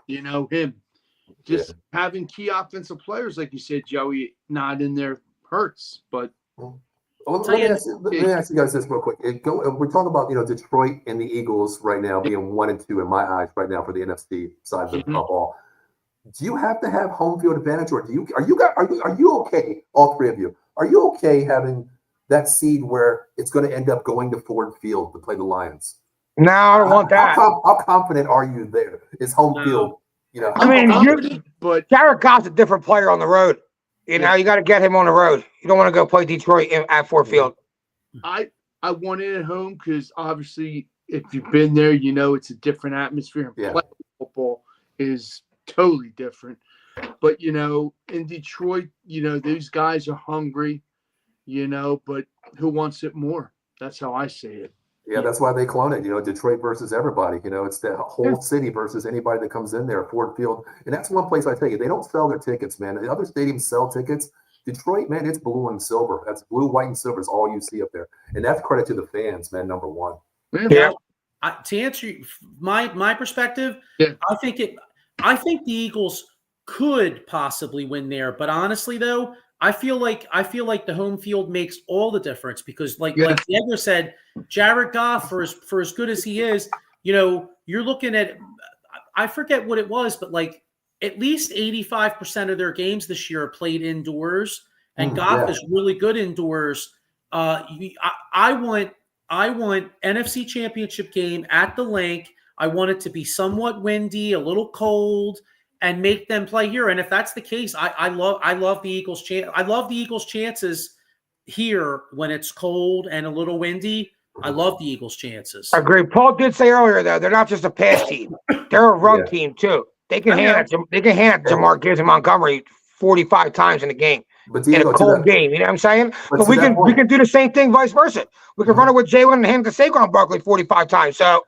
him. Just having key offensive players, like you said, Joey, not in there hurts. But let me ask you guys this real quick. We're talking about Detroit and the Eagles right now being 1 and 2 in my eyes right now for the NFC side of the football. Do you have to have home field advantage, or are you okay? All three of you, are you okay having that seed where it's going to end up going to Ford Field to play the Lions? No, I don't want that. How confident are you there? Is home field? I mean, but Jared Goff's a different player on the road. You got to get him on the road. You don't want to go play Detroit at Ford Field. I want it at home because obviously, if you've been there, it's a different atmosphere. And football is totally different. But in Detroit, these guys are hungry. But who wants it more? That's how I see it. Yeah, that's why they clone it. Detroit versus everybody. It's the whole city versus anybody that comes in there. Ford Field, and that's one place I tell you they don't sell their tickets, man. The other stadiums sell tickets. Detroit, man, it's blue and silver. That's blue, white, and silver is all you see up there, and that's credit to the fans, man. Number one. Yeah. To answer my perspective, I think the Eagles could possibly win there, but honestly, though, I feel like the home field makes all the difference because, like Diego said, Jared Goff, for as good as he is, you're looking at, I forget what it was, but like at least 85% of their games this year are played indoors, and Goff is really good indoors. I want NFC Championship game at the Link. I want it to be somewhat windy, a little cold, and make them play here. And if that's the case, I love the Eagles' chance. I love the Eagles' chances here when it's cold and a little windy. I love the Eagles' chances. I agree. Paul did say earlier though, they're not just a pass team; they're a run team too. They can hand it. They can hand Jamar Gibbs and Montgomery 45 times in a game. But Diego, in a cold game, you know what I'm saying? But we can do the same thing, vice versa. We can run it with Jalen and hand it to Saquon Barkley 45 times. So.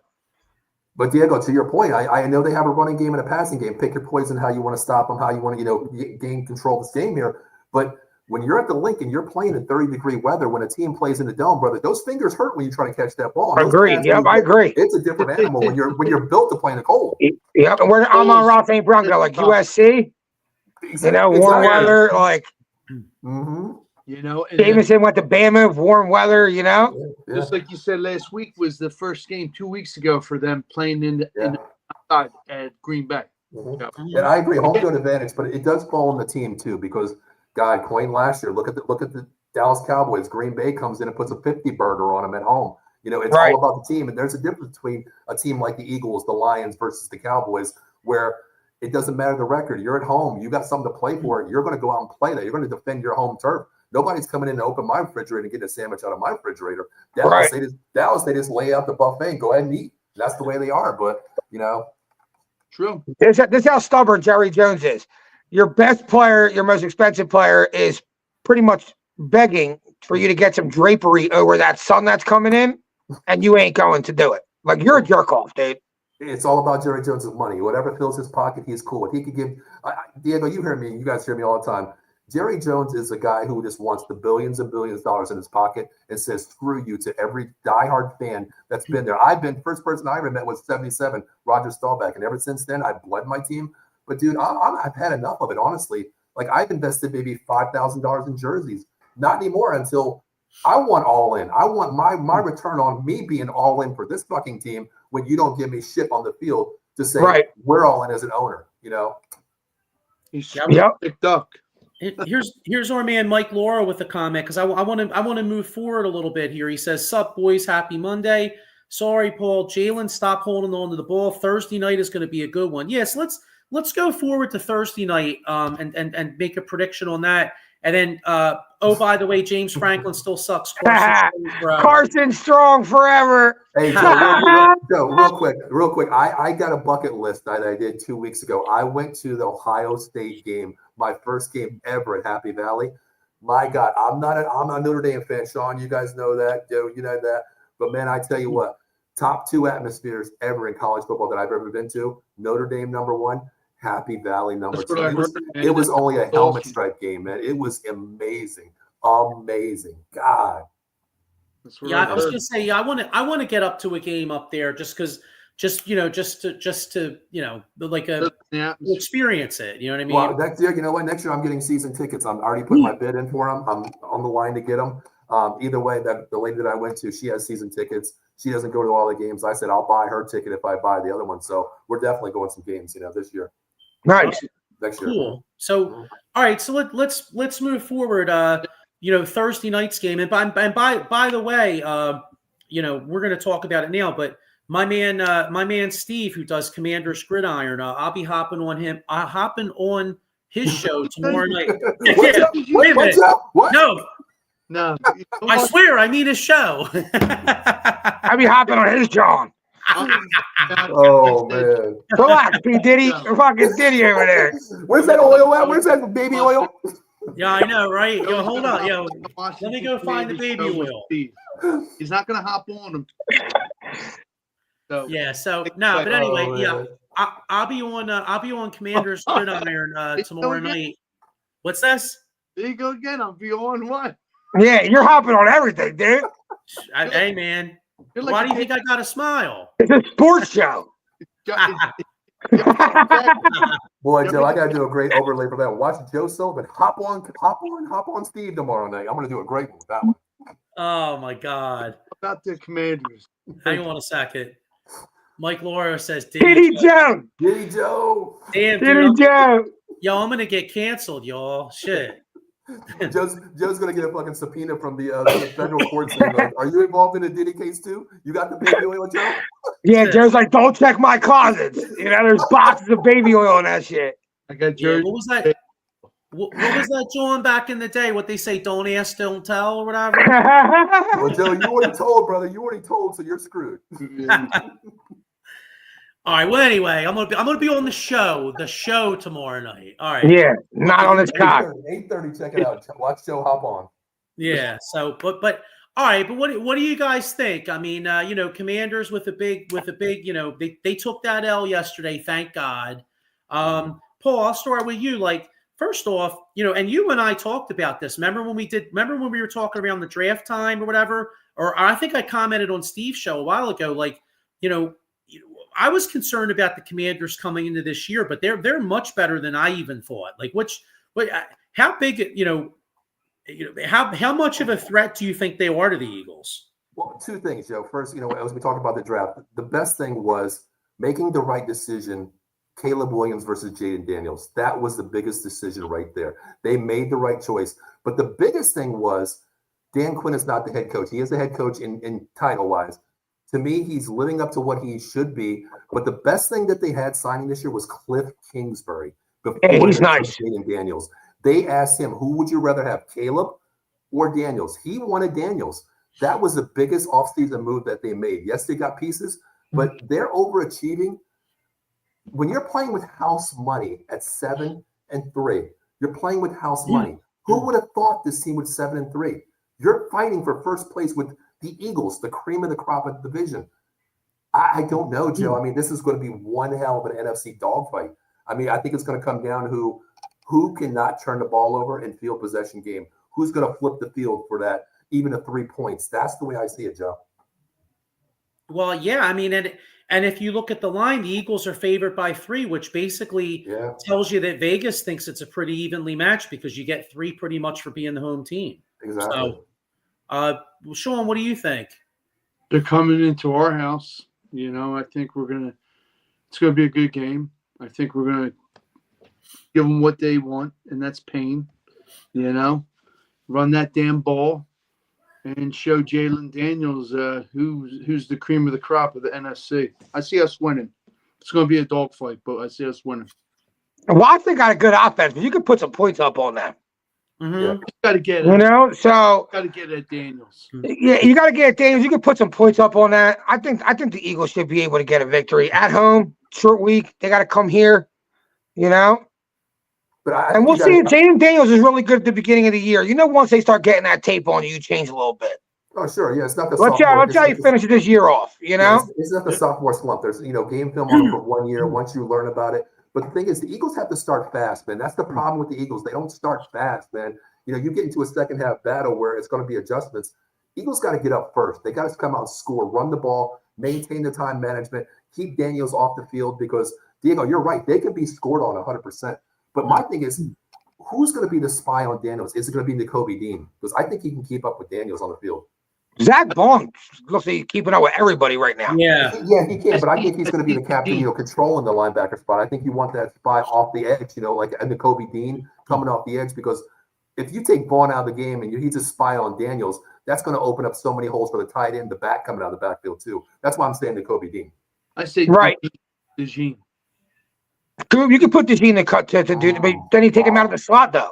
But Diego, to your point, I know they have a running game and a passing game. Pick your poison, how you want to stop them, how you want to, gain control of this game here. But when you're at the Link and you're playing in 30-degree weather, when a team plays in the dome, brother, those fingers hurt when you try to catch that ball. I agree. Yep, I agree. It's a different animal when you're built to play in the cold. Yep, and I'm on Ross St. Brown, like USC. Warm weather, like. Mm-hmm. Jameson went to Bama, warm weather, Just like you said last week was the first game 2 weeks ago for them playing in the outside at Green Bay. Mm-hmm. And I agree, home field advantage, but it does fall on the team too because, God, Quayne last year, look at the Dallas Cowboys. Green Bay comes in and puts a 50 burger on them at home. It's all about the team, and there's a difference between a team like the Eagles, the Lions versus the Cowboys, where it doesn't matter the record. You're at home. You got something to play for. You're going to go out and play that. You're going to defend your home turf. Nobody's coming in to open my refrigerator and get a sandwich out of my refrigerator. Dallas, they just lay out the buffet and go ahead and eat. That's the way they are. But, True. This is how stubborn Jerry Jones is. Your best player, your most expensive player is pretty much begging for you to get some drapery over that sun that's coming in. and you ain't going to do it. Like, you're a jerk off, dude. It's all about Jerry Jones' money. Whatever fills his pocket, he's cool with. He could give Diego. You hear me? You guys hear me all the time. Jerry Jones is a guy who just wants the billions and billions of dollars in his pocket and says "screw you" to every diehard fan that's been there. First person I ever met was '77, Roger Staubach, and ever since then I've bled my team. But dude, I've had enough of it, honestly. Like, I've invested maybe $5,000 in jerseys. Not anymore until I want all in. I want my return on me being all in for this fucking team when you don't give me shit on the field to say we're all in as an owner, you know? He's Yep. picked up. Here's our man Mike Laura with a comment, because I want to move forward a little bit here. He says, "Sup, boys? Happy Monday. Sorry, Paul. Jalen, stop holding on to the ball. Thursday night is going to be a good one." Yes, let's go forward to Thursday night and make a prediction on that. And then, by the way, James Franklin still sucks. Carson Strong forever. Hey, Joe, real quick. I got a bucket list that I did 2 weeks ago. I went to the Ohio State game, my first game ever at Happy Valley. My God, I'm a Notre Dame fan, Sean. You guys know that. Joe, you know that. But man, I tell you what, top 2 atmospheres ever in college football that I've ever been to. Notre Dame #1. Happy Valley #2. It was only a helmet stripe game, man. It was amazing. Amazing. God. Yeah, I was gonna say, yeah, I want to get up to a game up there just to like experience it. You know what I mean? Well, next year, you know what? Next year I'm getting season tickets. I'm already putting my bid in for them. I'm on the line to get them. Either way, that the lady that I went to, she has season tickets. She doesn't go to all the games. I said I'll buy her ticket if I buy the other one. So we're definitely going some games, this year. Nice. Next year. Cool. So, all right. So let's move forward. Thursday night's game, and by the way, we're going to talk about it now. But my man Steve, who does Commander's Gridiron, I'll be hopping on him. Hopping on his show tomorrow night. What's up? What? No, I swear, I mean his show. I be hopping on his John. Oh man! Relax, P Diddy, fucking Diddy over there. Where's that oil at? Where's that baby oil? Yeah, I know, right? Yo, hold on, let me go find the baby oil. He's not gonna hop on him. But anyway, I'll be on Commander's Gridiron tomorrow night. What's this? There you go again. I'll be on what? Yeah, you're hopping on everything, dude. Hey, man. Like, why do you think I got a smile? It's a sports show. Boy, Joe, I gotta do a great overlay for that. Watch Joe Sullivan hop on Steve tomorrow night. I'm gonna do a great one with that one. Oh my God! About the Commanders. Hang on a second. Mike Laura says, Diddy Joe. Diddy Joe. Damn, Diddy Joe. Yo, I'm gonna get canceled, y'all. Shit. Joe's gonna get a fucking subpoena from the federal court saying, like, "Are you involved in the Diddy case too? You got the baby oil, Joe?" Yeah, Joe's like, "Don't check my closets. There's boxes of baby oil and that shit." I got What was that? What was that, John, back in the day? What they say, don't ask, don't tell, or whatever? Well, Joe, you already told, brother. You already told, so you're screwed. All right. Well, anyway, I'm gonna be on the show tomorrow night. All right. Yeah, not on his cock. 8:30. Check it out. Watch Joe hop on. Yeah. So, but all right. But what do you guys think? I mean, Commanders with a big, they took that L yesterday. Thank God. Paul, I'll start with you. Like, first off, and you and I talked about this. Remember when we were talking around the draft time or whatever? Or I think I commented on Steve's show a while ago. Like, I was concerned about the Commanders coming into this year, but they're much better than I even thought. Like, how big, how much of a threat do you think they are to the Eagles? Well, two things, Joe. First, as we talk about the draft, the best thing was making the right decision. Caleb Williams versus Jaden Daniels. That was the biggest decision right there. They made the right choice. But the biggest thing was Dan Quinn is not the head coach. He is the head coach in title-wise. To me, he's living up to what he should be. But the best thing that they had signing this year was Cliff Kingsbury. Hey, he's nice. Jaden Daniels. They asked him, who would you rather have, Caleb or Daniels? He wanted Daniels. That was the biggest offseason move that they made. Yes, they got pieces, but they're overachieving. When you're playing with house money at 7-3, you're playing with house money. Who would have thought this team was 7-3? You're fighting for first place with The Eagles, the cream of the crop of the division. I don't know, Joe. I mean, this is going to be one hell of an NFC dogfight. I mean, I think it's going to come down to who cannot turn the ball over in field possession game. Who's going to flip the field for that, even a 3 points. That's the way I see it, Joe. Well, yeah, I mean, and if you look at the line, the Eagles are favored by 3, which basically tells you that Vegas thinks it's a pretty evenly matched because you get 3 pretty much for being the home team. Exactly. So, Sean, what do you think? They're coming into our house. You know, I think it's going to be a good game. I think we're going to give them what they want, and that's pain. You know, run that damn ball and show Jalen Daniels who's the cream of the crop of the NFC. I see us winning. It's going to be a dogfight, but I see us winning. Washington got a good offense, but you could put some points up on them. Mm-hmm. You got to get it. You know, so Got to get at Daniels. yeah, you got to get Daniels. You can put some points up on that. I think the Eagles should be able to get a victory at home. Short week, they got to come here. You know, and we'll see. Jaden Daniels is really good at the beginning of the year. You know, once they start getting that tape on you, change a little bit. Oh, sure. Yeah, it's not the Let's see how you finish this year off. You know, it's not the sophomore slump. There's game film on it for 1 year. Once you learn about it, but the thing is, the Eagles have to start fast, man. That's the problem with the Eagles. They don't start fast, man. You get into a second half battle where it's going to be adjustments. Eagles got to get up first. They got to come out and score, run the ball, maintain the time management, keep Daniels off the field because, Diego, you're right. They can be scored on 100%. But my thing is, who's going to be the spy on Daniels? Is it going to be Nakobe Dean? Because I think he can keep up with Daniels on the field. Zach Bond looks like he's keeping up with everybody right now. Yeah, he can. But I think he's going to be the captain, controlling the linebacker spot. I think you want that spy off the edge, like a Nakobe Dean coming off the edge because if you take Vaughn out of the game and he's a spy on Daniels, that's going to open up so many holes for the tight end, the back coming out of the backfield too. That's why I'm saying Nakobe Dean. I say right. DeJean. You can put DeJean in the cut to do it, but then you take him out of the slot though.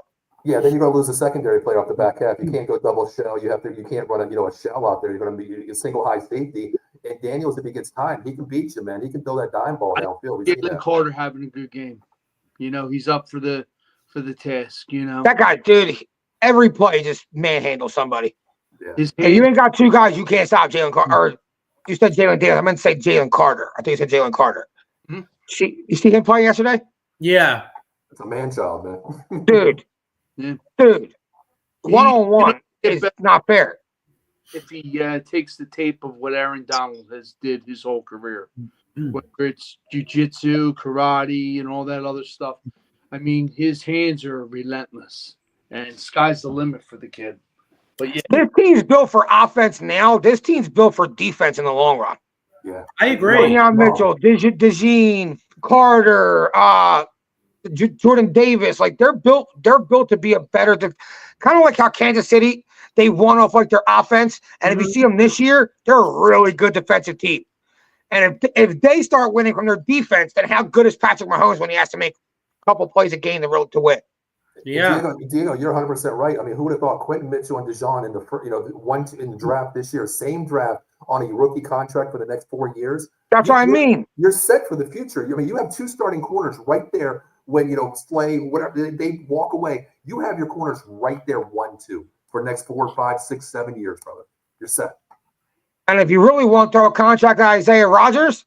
Yeah, then you're going to lose a secondary player off the back half. You can't go double shell. You can't run a shell out there. You're going to be a single high safety. And Daniels, if he gets time, he can beat you, man. He can throw that dime ball downfield. Jalen Carter having a good game. He's up for the task. That guy, dude. Every play just manhandle somebody. Yeah. Hey, you ain't got 2 guys. You can't stop Jalen Carter. Or you said Jalen Daniels. I meant to say Jalen Carter. I think you said Jalen Carter. Mm-hmm. You see him play yesterday? Yeah. It's a man child, man. Dude. Yeah. Dude. One-on-one is not fair. If he takes the tape of what Aaron Donald has did his whole career, whether it's jiu-jitsu, karate, and all that other stuff, I mean, his hands are relentless. And sky's the limit for the kid. But yeah, this team's built for offense now. This team's built for defense in the long run. Yeah, I agree. Mitchell, DeJean, Carter, Jordan Davis, like they're built to be a better, kind of like how Kansas City, they won off like their offense. And if you see them this year, they're a really good defensive team. And if they start winning from their defense, then how good is Patrick Mahomes when he has to make a couple plays a game to win? Yeah, Diego, you're 100% right. I mean, who would have thought Quentin Mitchell and DeJean in the draft this year, same draft on a rookie contract for the next 4 years? That's what I mean. You're set for the future. I mean, you have 2 starting corners right there. When Slay, whatever they walk away, you have your corners right there, 1-2 for the next 4, 5, 6, 7 years, brother. You're set. And if you really want to throw a contract at Isaiah Rodgers,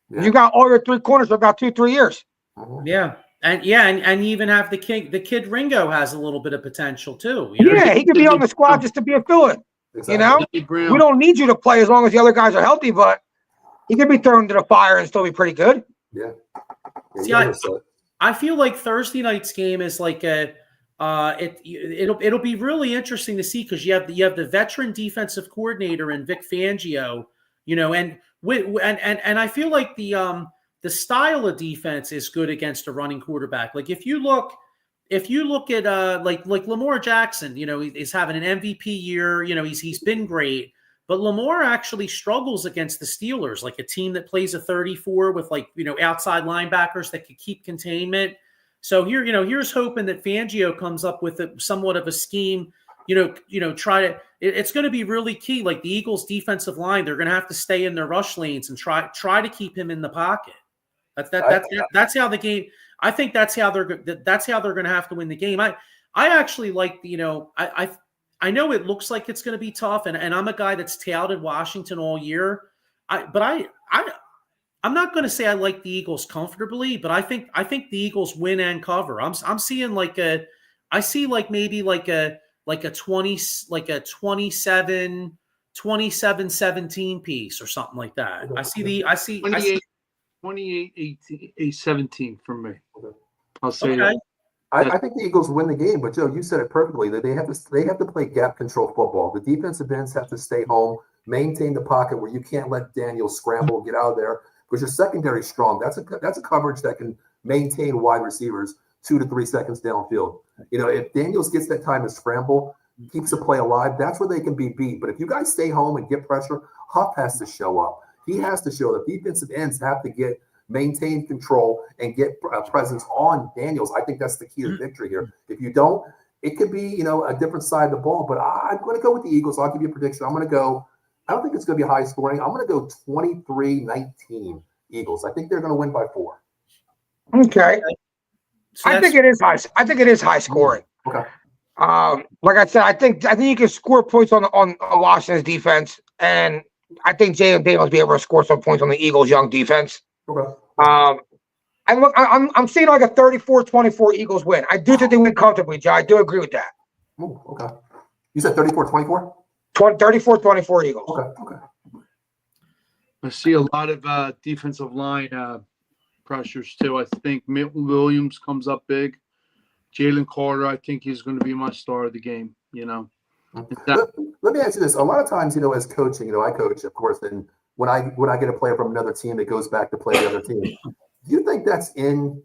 you got all your 3 corners for about 2-3 years. Mm-hmm. Yeah. And you even have the kid Ringo has a little bit of potential too. Yeah, he could be on the squad just to be a fill-in. Exactly. We don't need you to play as long as the other guys are healthy, but he could be thrown into the fire and still be pretty good. Yeah. See, I feel like Thursday night's game is like it'll be really interesting to see because you have the veteran defensive coordinator in Vic Fangio, and I feel like the style of defense is good against a running quarterback. Like if you look at like Lamar Jackson, he's having an MVP year. He's been great, but Lamar actually struggles against the Steelers, like a team that plays a 34 with outside linebackers that could keep containment. So here's hoping that Fangio comes up with somewhat of a scheme. It's going to be really key. Like the Eagles' defensive line, they're going to have to stay in their rush lanes and try to keep him in the pocket. That's how the game. I think that's how they're going to have to win the game. I actually like I I know it looks like it's going to be tough, and I'm a guy that's touted Washington all year. I'm not going to say I like the Eagles comfortably, but I think the Eagles win and cover. I'm seeing I see maybe a 27-17 piece or something like that. I see 28-17 for me. Okay. I'll say okay. that. I think the Eagles win the game, but Joe, you said it perfectly. That they have to play gap control football. The defensive ends have to stay home, maintain the pocket where you can't let Daniel scramble, get out of there, because your secondary is strong. That's a coverage that can maintain wide receivers 2 to 3 seconds downfield. If Daniels gets that time to scramble, keeps the play alive, that's where they can be beat. But if you guys stay home and get pressure, Huff has to show up. He has to show. The defensive ends have to maintain control and get presence on Daniels. I think that's the key to victory here. If you don't, it could be, a different side of the ball. But I'm going to go with the Eagles. I'll give you a prediction. I'm going to go. I don't think it's going to be high scoring. I'm going to go 23-19 Eagles. I think they're going to win by 4. Okay. So I think it is high. I think it is high scoring. Okay. Like I said, I think you can score points on Washington's defense, and I think Jalen Daniels will be able to score some points on the Eagles' young defense. Okay. I'm seeing like a 34-24 Eagles win. I do think they win comfortably, Joe. I do agree with that. Ooh, okay. You said 34-24? 34-24 Eagles. Okay. I see a lot of defensive line pressures too. I think Milton Williams comes up big. Jalen Carter, I think he's going to be my star of the game. Let me ask you this. A lot of times, as coaching, I coach, of course, and when I get a player from another team, it goes back to play the other team. Do you think that's in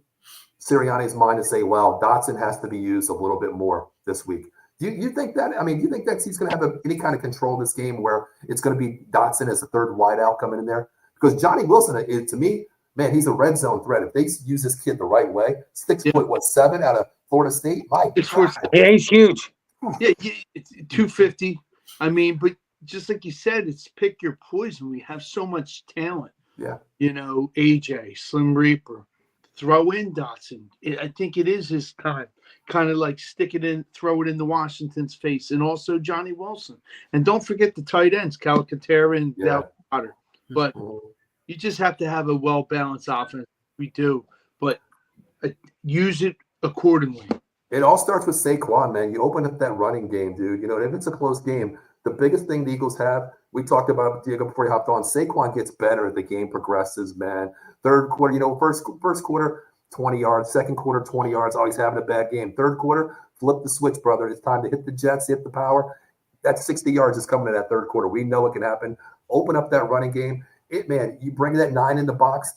Sirianni's mind to say, well, Dotson has to be used a little bit more this week? Do you think that? I mean, do you think that he's going to have any kind of control in this game where it's going to be Dotson as the third wideout coming in there? Because Johnny Wilson, to me, man, he's a red zone threat. If they use this kid the right way, 6'7" out of Florida State, yeah, he's huge. Yeah, it's 250. I mean, but just like you said, it's pick your poison. We have so much talent. Yeah. AJ, Slim Reaper, throw in Dotson. I think it is his time. Kind of like stick it in, throw it in the Washington's face, and also Johnny Wilson. And don't forget the tight ends, Calcaterra and Dal Potter. But you just have to have a well-balanced offense. We do. But use it accordingly. It all starts with Saquon, man. You open up that running game, dude. If it's a close game, the biggest thing the Eagles have, we talked about Diego before he hopped on, Saquon gets better as the game progresses, man. Third quarter, first quarter, 20 yards. Second quarter, 20 yards. Always having a bad game. Third quarter, flip the switch, brother. It's time to hit the Jets, hit the power. That 60 yards is coming in that third quarter. We know it can happen. Open up that running game. You bring that 9 in the box.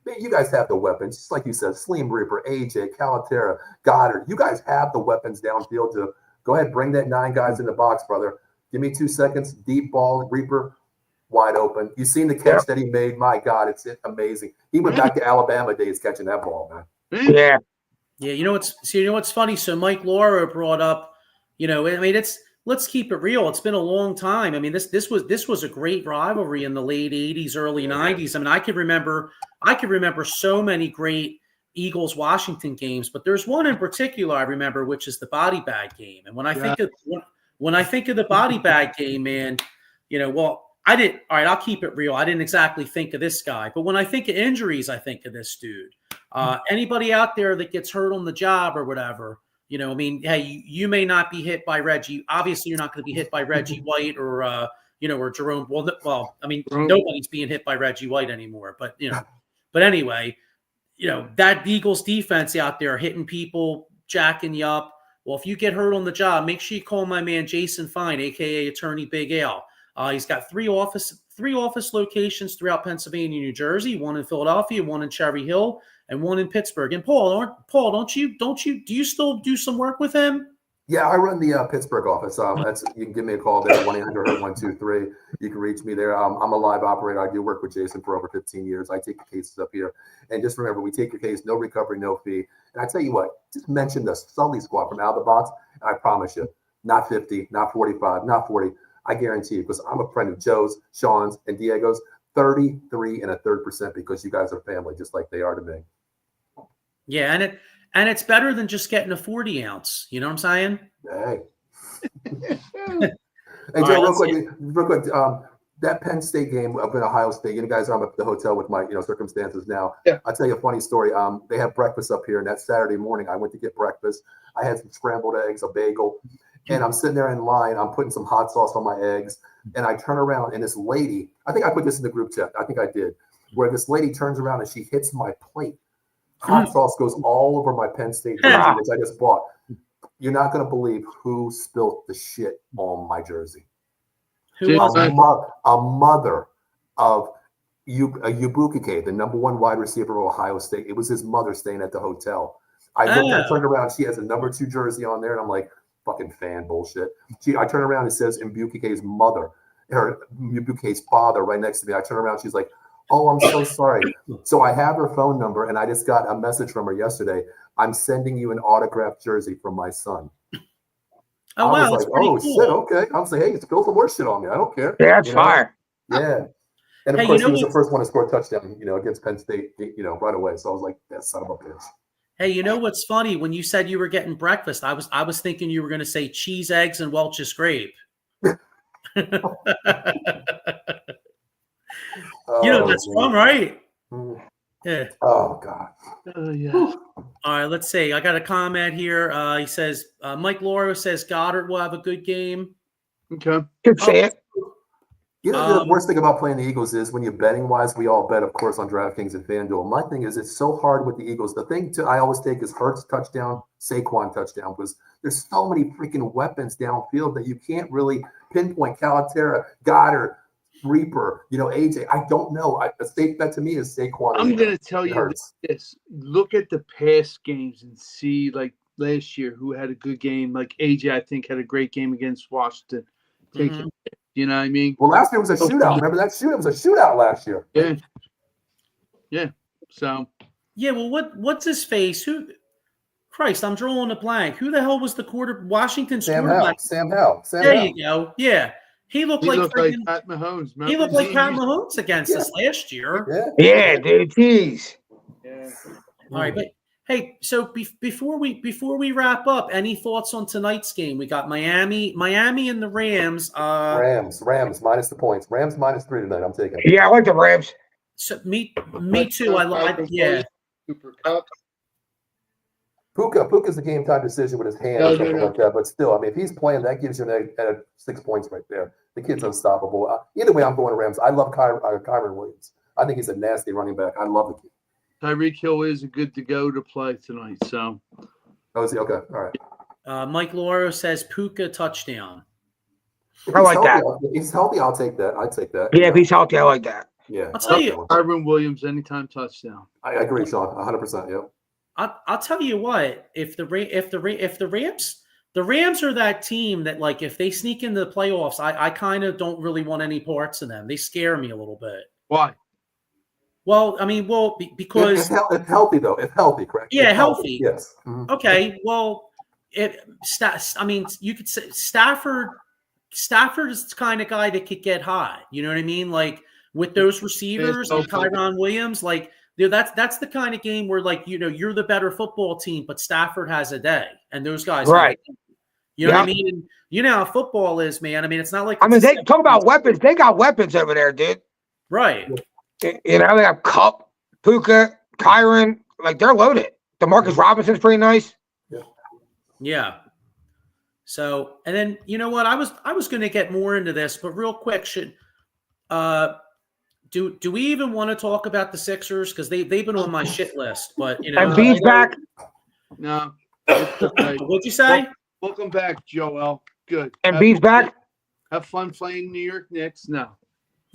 Man, you guys have the weapons. Just like you said, Slim Reaper, AJ, Calcaterra, Goddard. You guys have the weapons downfield to go ahead, bring that 9 guys in the box, brother. Give me 2 seconds. Deep ball, Reaper, wide open. You seen the catch that he made? My God, it's amazing. He went back to Alabama days catching that ball, man. Yeah. Yeah, what's funny? So Mike Laura brought up, let's keep it real. It's been a long time. I mean, this was a great rivalry in the late 80s, early 90s. I mean, I could remember so many great Eagles Washington games, but there's one in particular I remember, which is the body bag game. And when I think of the body bag game, man, I'll keep it real. I didn't exactly think of this guy, but when I think of injuries, I think of this dude. Anybody out there that gets hurt on the job or whatever, hey, you may not be hit by Reggie. Obviously, you're not going to be hit by Reggie White or or Jerome. Nobody's being hit by Reggie White anymore. But but anyway, that Eagles defense out there hitting people, jacking you up. Well, if you get hurt on the job, make sure you call my man Jason Fine, aka Attorney Big Al. He's got three office locations throughout Pennsylvania, New Jersey, one in Philadelphia, one in Cherry Hill, and one in Pittsburgh. And Paul, do you still do some work with him? Yeah, I run the Pittsburgh office. You can give me a call there, 1-800-123. You can reach me there. I'm a live operator. I do work with Jason for over 15 years. I take the cases up here. And just remember, we take your case, no recovery, no fee. And I tell you what, just mention the Sully Squad from out of the box, and I promise you, not 50, not 45, not 40. I guarantee you, because I'm a friend of Joe's, Sean's, and Diego's, 33 1/3% because you guys are family, just like they are to me. Yeah, and it's better than just getting a 40 ounce. You know what I'm saying? Hey. Hey, All Joe, right, real quick, that Penn State game up in Ohio State, you guys, I'm at the hotel with my, circumstances now. Yeah. I'll tell you a funny story. They have breakfast up here, and that Saturday morning, I went to get breakfast. I had some scrambled eggs, a bagel, and I'm sitting there in line. I'm putting some hot sauce on my eggs, and I turn around, and this lady, I think I put this in the group chat. I think I did, where this lady turns around and she hits my plate. Hot sauce goes all over my Penn State jersey, which I just bought. You're not going to believe who spilled the shit on my jersey. Who was it? A mother of Ubukike, the number 1 wide receiver of Ohio State. It was his mother staying at the hotel. I turned around. She has a number 2 jersey on there, and I'm like, fucking fan bullshit. I turn around and it says Ubukike's mother, or Ubukike's father, right next to me. I turn around. She's like, oh, I'm so sorry. So I have her phone number, and I just got a message from her yesterday. I'm sending you an autographed jersey from my son. Oh, I wow. was like, oh, cool. Shit, okay. I was like, hey, spill some more shit on me. I don't care. Yeah, that's fire. Yeah. And of course, he was the first one to score a touchdown, against Penn State, right away. So I was like, that son of a bitch. Hey, you know what's funny? When you said you were getting breakfast, I was thinking you were going to say cheese, eggs, and Welch's grape. That's fun, right? Yeah. Oh, God. Yeah. All right, let's see. I got a comment here. He says, Mike Lauro says Goddard will have a good game. Okay. Could say it. The worst thing about playing the Eagles is when you're betting wise, we all bet, of course, on DraftKings and FanDuel. My thing is, it's so hard with the Eagles. The thing I always take is Hurts touchdown, Saquon touchdown, because there's so many freaking weapons downfield that you can't really pinpoint. Calaterra, Goddard, Reaper, AJ. I don't know. A safe bet to me is Saquon. I'm going to tell you this. Look at the past games and see, like last year, who had a good game. Like AJ, I think, had a great game against Washington. Take it. You know what I mean? Well, last year was a shootout. Remember that shootout? It was a shootout last year. Yeah. Yeah. So. Yeah. Well, what's his face? Christ, I'm drawing a blank. Who the hell was the Washington's quarterback? Sam Howell. There you go. Yeah. He looked like Pat Mahomes. He looked like Pat Mahomes against us last year. Yeah, dude. Jeez. Yeah. All right, but hey, so before we wrap up, any thoughts on tonight's game? We got Miami and the Rams. Rams minus the points. Rams -3 tonight. I'm taking it. Yeah, I like the Rams. So me too. I like. Yeah. Super Cup. Puka's a game time decision with his hand or something like that. But still, I mean, if he's playing, that gives you an 6 points right there. The kid's unstoppable. Either way, I'm going to Rams. I love Kyron Williams. I think he's a nasty running back. I love the kid. Tyreek Hill is good to go to play tonight. So. Oh, is he? Okay. All right. Mike Lauro says Puka touchdown. I like that. If he's healthy, I'll take that. I'd take that. Yeah, if he's healthy, I like that. Yeah. I'll tell you. Kyron Williams, anytime touchdown. I agree, Sean. 100%. Yep. I'll tell you what. If the Rams are that team that, like, if they sneak into the playoffs, I kind of don't really want any parts of them. They scare me a little bit. Why? Well, I mean, because if healthy though, if healthy, correct? Yeah, if healthy. Yes. Mm-hmm. Okay. Well, you could say Stafford is the kind of guy that could get hot. You know what I mean? Like with those receivers and Kyron Williams, like that's the kind of game where, like, you're the better football team, but Stafford has a day, and those guys, right? You know what I mean? And you know how football is, man. I mean, it's not like they talk about weapons. They got weapons over there, dude. Right. They have Cup, Puka, Kyron. Like, they're loaded. DeMarcus Robinson's pretty nice. Yeah. So, and then, you know what? I was going to get more into this, but real quick, do we even want to talk about the Sixers? Because they've been on my shit list, but And B's back. No. What'd you say? Welcome back, Joel. Good. And B's back. Have fun playing New York Knicks now.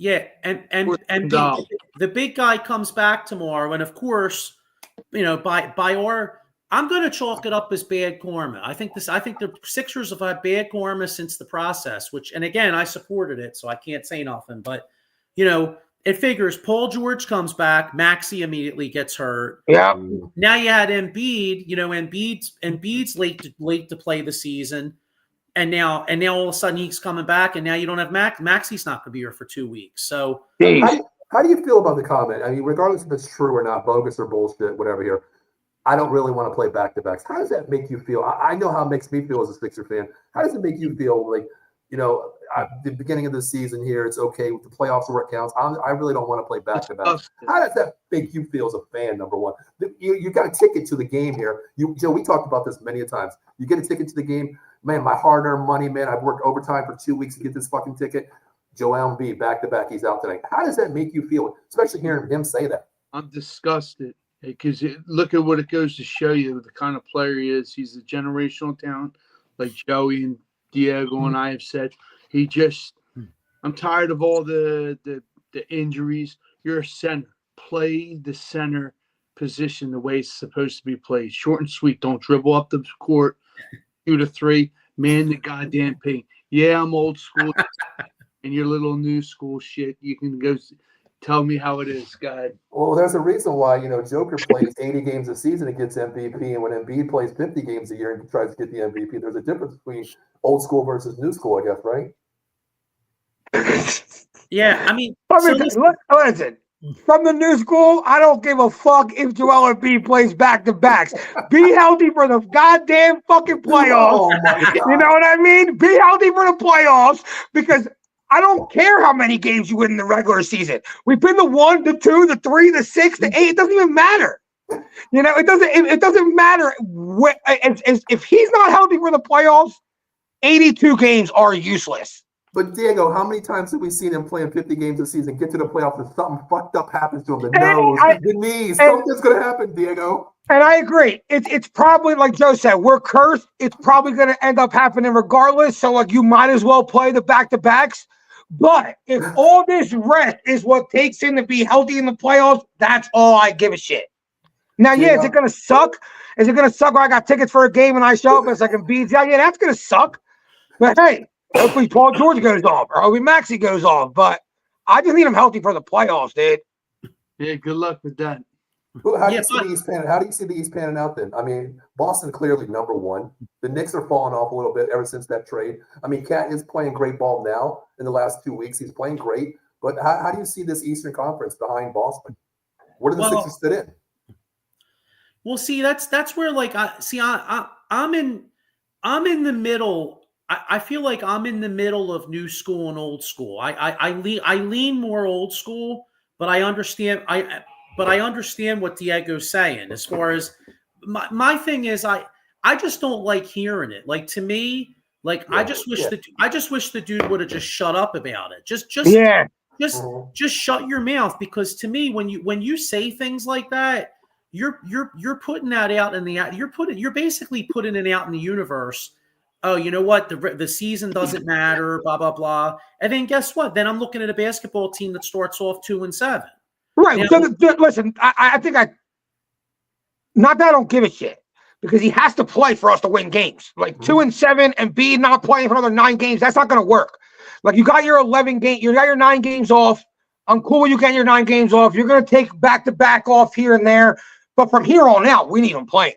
Yeah, and the big guy comes back tomorrow, and of course, by our, I'm going to chalk it up as bad karma. I think the Sixers have had bad karma since the process, and again, I supported it, so I can't say nothing. But it figures Paul George comes back, Maxey immediately gets hurt. Yeah. Now you had Embiid. Embiid's late to play the season. And now all of a sudden he's coming back, and now you don't have Maxey's not going to be here for 2 weeks. So how do you feel about the comment? I mean, regardless if it's true or not, bogus or bullshit, whatever here. I don't really want to play back-to-backs. How does that make you feel? I know how it makes me feel as a Sixer fan. How does it make you feel like, the beginning of the season here, it's okay with the playoffs where it counts. I really don't want to play back-to-backs. How does that make you feel as a fan, number one? You got a ticket to the game here. Joe, we talked about this many a times. You get a ticket to the game. Man, my hard-earned money, man, I've worked overtime for 2 weeks to get this fucking ticket. Joel Embiid, back-to-back, he's out tonight. How does that make you feel, especially hearing him say that? I'm disgusted because look at what it goes to show you the kind of player he is. He's a generational talent, like Joey and Diego and I have said. I'm tired of all the injuries. You're a center. Play the center position the way it's supposed to be played. Short and sweet. Don't dribble up the court. Shoot a three. Man the goddamn paint. Yeah, I'm old school. And your little new school shit, you can go tell me how it is, God. Well, there's a reason why, Joker plays 80 games a season and gets MVP, and when Embiid plays 50 games a year and tries to get the MVP, there's a difference between old school versus new school, I guess, right? Yeah, I mean, listen. From the new school, I don't give a fuck if Joel Embiid plays back-to-backs. Be healthy for the goddamn fucking playoffs. Oh my God. You know what I mean? Be healthy for the playoffs because I don't care how many games you win in the regular season. We've been the 1, the 2, the 3, the 6, the 8. It doesn't even matter. It doesn't matter. If he's not healthy for the playoffs, 82 games are useless. But Diego, how many times have we seen him playing 50 games a season, get to the playoffs, and something fucked up happens to him? The nose, the knees, something's going to happen, Diego. And I agree. It's probably, like Joe said, we're cursed. It's probably going to end up happening regardless. So, you might as well play the back-to-backs. But if all this rest is what takes him to be healthy in the playoffs, that's all I give a shit. Now, is it going to suck? Is it going to suck when I got tickets for a game and I show up as like a beat? Yeah, that's going to suck. But, hey, hopefully Paul George goes off or hopefully Maxey goes off. But I just need him healthy for the playoffs, dude. Yeah, good luck with that. How do you see the East panning out then? I mean, Boston clearly number one. The Knicks are falling off a little bit ever since that trade. I mean, Cat is playing great ball now in the last 2 weeks. He's playing great. But how do you see this Eastern Conference behind Boston? Where do the Sixers fit in? Well, see, that's where I'm in the middle. I feel like I'm in the middle of new school and old school. I lean more old school, but I understand what Diego's saying. As far as my thing is, I just don't like hearing it. Like, to me, I just wish the dude would have just shut up about it. Just shut your mouth, because to me, when you say things like that, you're putting that out in the you're basically putting it out in the universe. Oh, you know what? The season doesn't matter, blah blah blah. And then guess what? Then I'm looking at a basketball team that starts off 2-7. Right. So listen, I think not that I don't give a shit, because he has to play for us to win games. Like 2-7 and B not playing for another 9 games, that's not going to work. Like, you got your 11 game, you got your 9 games off. I'm cool with you getting your 9 games off. You're going to take back-to-back off here and there, but from here on out, we need him playing.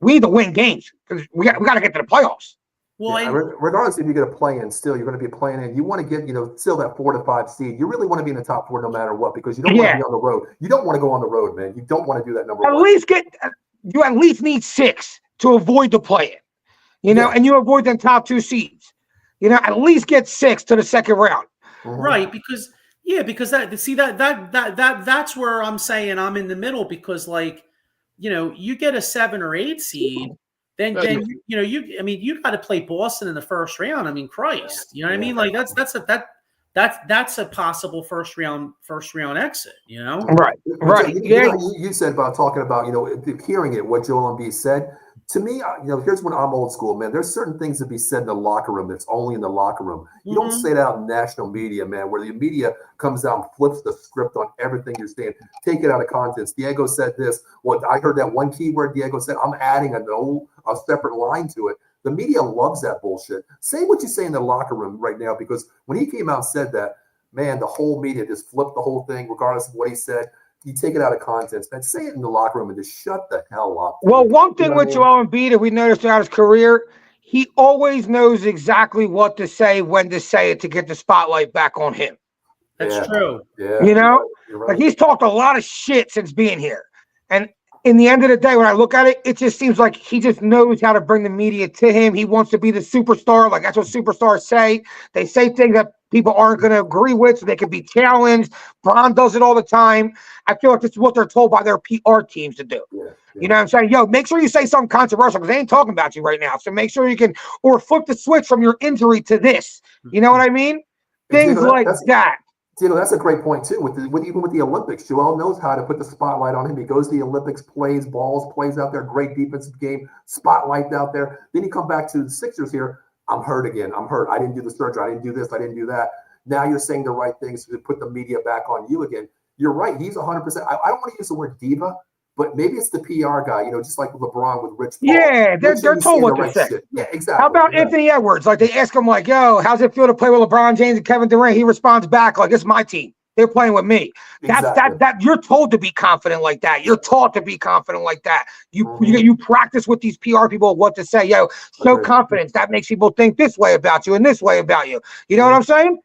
We need to win games because we got to get to the playoffs. Well, regardless if you're going to play in, still you're going to be playing in. You want to get, still that 4 to 5 seed. You really want to be in the top 4 no matter what, because you don't want to be on the road. You don't want to go on the road, man. You don't want to do that number one. You at least need 6 to avoid the play-in, and you avoid the top 2 seeds. At least get 6 to the second round. Right, because that's where I'm saying I'm in the middle, because you get a 7 or 8 seed. Then you got to play Boston in the first round. I mean, Christ, you know what I mean? Like, that's a possible first round exit. Right. You said about talking about hearing it, what Joel Embiid said. To me, here's when I'm old school, man. There's certain things to be said in the locker room that's only in the locker room. You don't say that out in national media, man, where the media comes out and flips the script on everything you're saying. Take it out of context. Diego said this. Well, I heard that one keyword Diego said. I'm adding a separate line to it. The media loves that bullshit. Say what you say in the locker room right now, because when he came out and said that, man, the whole media just flipped the whole thing, regardless of what he said. You take it out of context, man. Say it in the locker room and just shut the hell up. Well, one thing with Joel Embiid that we noticed throughout his career, he always knows exactly what to say, when to say it, to get the spotlight back on him. That's true. Yeah. You're right. Like, he's talked a lot of shit since being here. And in the end of the day, when I look at it, it just seems like he just knows how to bring the media to him. He wants to be the superstar. Like, that's what superstars say. They say things that people aren't going to agree with, so they can be challenged. Braun does it all the time. I feel like this is what they're told by their PR teams to do. Yeah. You know what I'm saying? Yo, make sure you say something controversial because they ain't talking about you right now. So make sure you can, or flip the switch from your injury to this. You know what I mean? Things like that. That's a great point too. Even with the Olympics, Joel knows how to put the spotlight on him. He goes to the Olympics, plays balls, plays out there, great defensive game, spotlight out there. Then you come back to the Sixers here. I'm hurt again. I'm hurt. I didn't do the surgery. I didn't do this. I didn't do that. Now you're saying the right things to put the media back on you again. You're right. He's 100%. I don't want to use the word diva, but maybe it's the PR guy, just like LeBron with Rich Paul. Yeah, they're told what to say. Shit. Yeah, exactly. How about Anthony Edwards? Like, they ask him, like, yo, how's it feel to play with LeBron James and Kevin Durant? He responds back, like, it's my team. They're playing with me. Exactly. That you're told to be confident like that. You're taught to be confident like that. You practice with these PR people what to say. Yo, show confidence. That makes people think this way about you and this way about you. You know what I'm saying?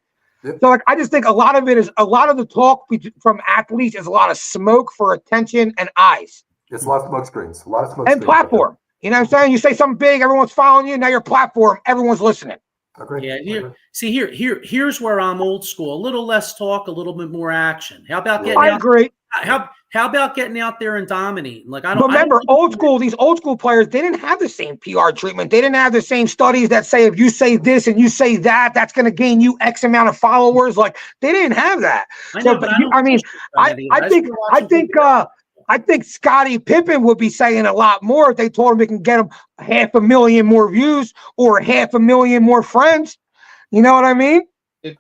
Yep. So, like, I just think a lot of the talk from athletes is a lot of smoke for attention and eyes. It's a lot of smoke screens. A lot of smoke and screens. Platform. You know what I'm saying? You say something big, everyone's following you. Now your platform, everyone's listening. Agreed. Yeah. Here's where I'm old school. A little less talk, a little bit more action. How about getting? I agree. How about getting out there and dominating? Like, these old school players, they didn't have the same PR treatment. They didn't have the same studies that say if you say this and you say that, that's going to gain you X amount of followers. Like, they didn't have that. I think Scottie Pippen would be saying a lot more if they told him they can get him 500,000 more views or 500,000 more friends. You know what I mean?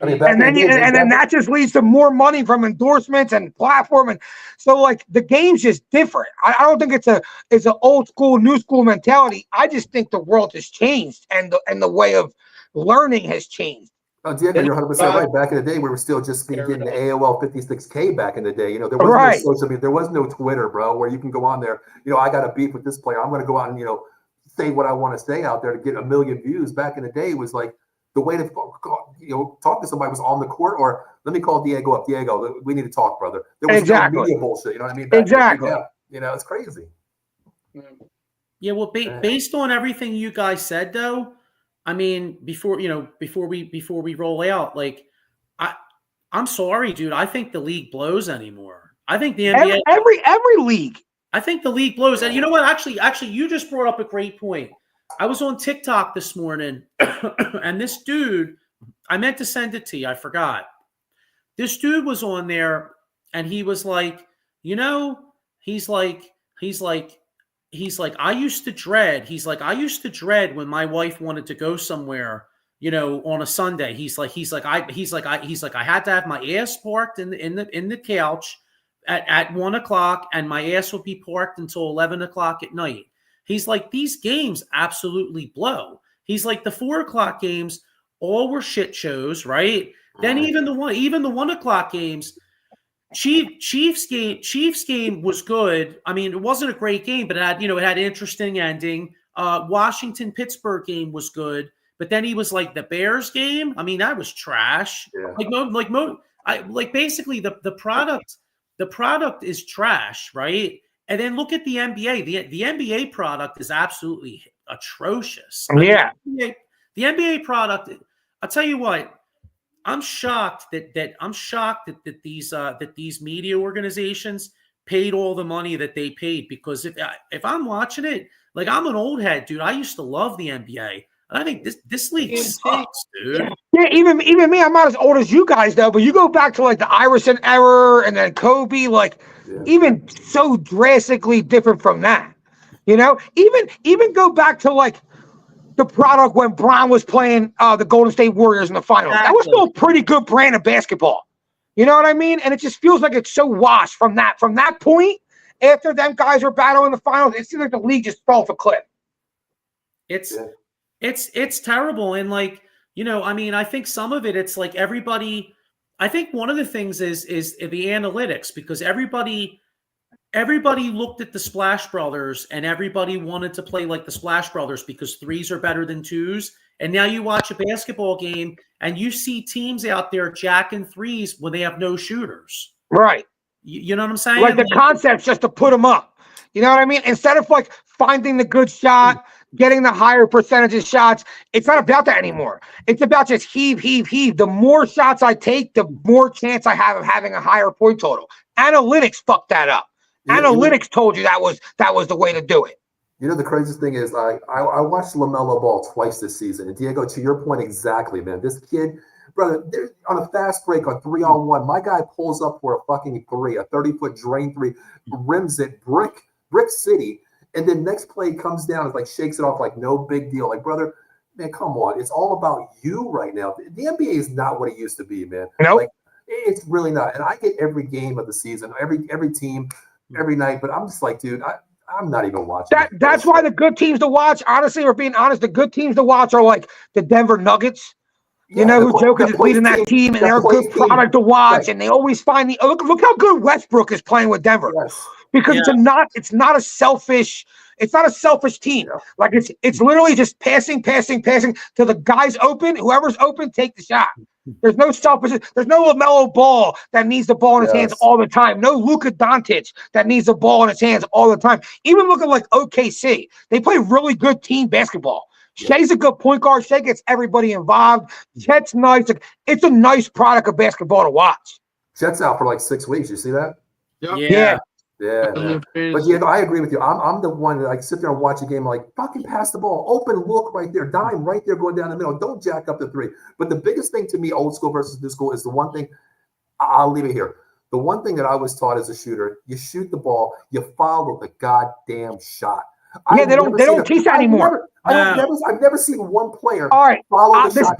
And then that just leads to more money from endorsements and platform. And so, like, the game's just different. I don't think it's an old school, new school mentality. I just think the world has changed and the way of learning has changed. Oh, Diego, you're 100% right. Back in the day, we were still just getting the AOL 56K back in the day. There was no social media. There was no Twitter, bro, where you can go on there. I got a beef with this player. I'm going to go out and, say what I want to say out there to get 1 million views. Back in the day, it was like the way to, talk to somebody was on the court, or let me call Diego up. Diego, we need to talk, brother. There was no media bullshit. You know what I mean? Exactly. It's crazy. Yeah. Well, based on everything you guys said, though, I mean, before we roll out, like, I'm sorry, dude. I think the league blows anymore. I think the NBA every league. I think the league blows. And you know what? Actually, you just brought up a great point. I was on TikTok this morning, and this dude, I meant to send it to you. I forgot. This dude was on there, and he was like, he's like, I used to dread when my wife wanted to go somewhere, on a Sunday. He's like, I had to have my ass parked in the couch at 1:00, and my ass would be parked until 11:00 at night. He's like, these games absolutely blow. He's like, the 4:00 games all were shit shows, right? Then even the 1:00 games. Chiefs game was good. I mean, it wasn't a great game, but it had an interesting ending. Washington Pittsburgh game was good, but then he was like, the Bears game. I mean, that was trash. Yeah. Basically the product is trash, right? And then look at the NBA. The NBA product is absolutely atrocious. Yeah. The NBA product. I'll tell you what. I'm shocked that these media organizations paid all the money that they paid, because if I'm watching it, like, I'm an old head, dude. I used to love the NBA. And I think this league sucks, dude. Yeah, even me, I'm not as old as you guys though, but you go back to like the Iverson era and then Kobe, like even so drastically different from that. Even go back to like the product when Braun was playing the Golden State Warriors in the finals. Exactly. That was still a pretty good brand of basketball. You know what I mean? And it just feels like it's so washed from that point. After them guys were battling the finals, it seems like the league just fell off a cliff. It's terrible. And like, I mean, I think some of it's like everybody. I think one of the things is the analytics, because everybody looked at the Splash Brothers and everybody wanted to play like the Splash Brothers because threes are better than twos. And now you watch a basketball game and you see teams out there jacking threes when they have no shooters. Right. You know what I'm saying? Like the concept's just to put them up. You know what I mean? Instead of like finding the good shot, getting the higher percentage of shots, it's not about that anymore. It's about just heave, heave, heave. The more shots I take, the more chance I have of having a higher point total. Analytics fucked that up. Analytics told you that was the way to do it. You know, the craziest thing is I watched LaMelo Ball twice this season. And Diego, to your point exactly, man, this kid, brother, on a fast break on 3-on-1, my guy pulls up for a fucking three, a 30-foot drain three, rims it, brick city. And then next play comes down and like shakes it off like no big deal. Like, brother, man, come on. It's all about you right now. The NBA is not what it used to be, man. Nope. Like, it's really not. And I get every game of the season, every team, every night. But I'm just like, dude, I'm not even watching. That's why the good teams to watch, honestly, we're being honest, the good teams to watch are like the Denver Nuggets. You know who Jokic is leading that team, and they're a good product to watch, and they always find the look how good Westbrook is playing with Denver. Yes. Because it's not a selfish team. Yeah. Like it's literally just passing to the guys open. Whoever's open, take the shot. There's no selfish. There's no LaMelo Ball that needs the ball in his hands all the time. No Luka Doncic that needs the ball in his hands all the time. Even looking like OKC, they play really good team basketball. Shea's a good point guard. Shea gets everybody involved. Chet's nice. It's a nice product of basketball to watch. Chet's out for like 6 weeks. You see that? Yeah. Yeah. But yeah, I agree with you. I'm the one that I sit there and watch a game like fucking pass the ball, open look right there, dime right there, going down the middle. Don't jack up the three. But the biggest thing to me, old school versus new school, is the one thing. I'll leave it here. The one thing that I was taught as a shooter: you shoot the ball, you follow the goddamn shot. Yeah, they don't teach that anymore. I've never seen one player. All right, follow the shot.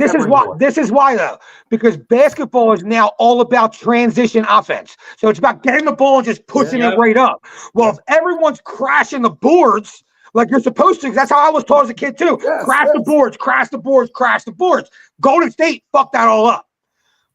This is why though, because basketball is now all about transition offense. So it's about getting the ball and just pushing it right up. Well, if everyone's crashing the boards like you're supposed to, that's how I was taught as a kid too. Crash the boards. Golden State fucked that all up.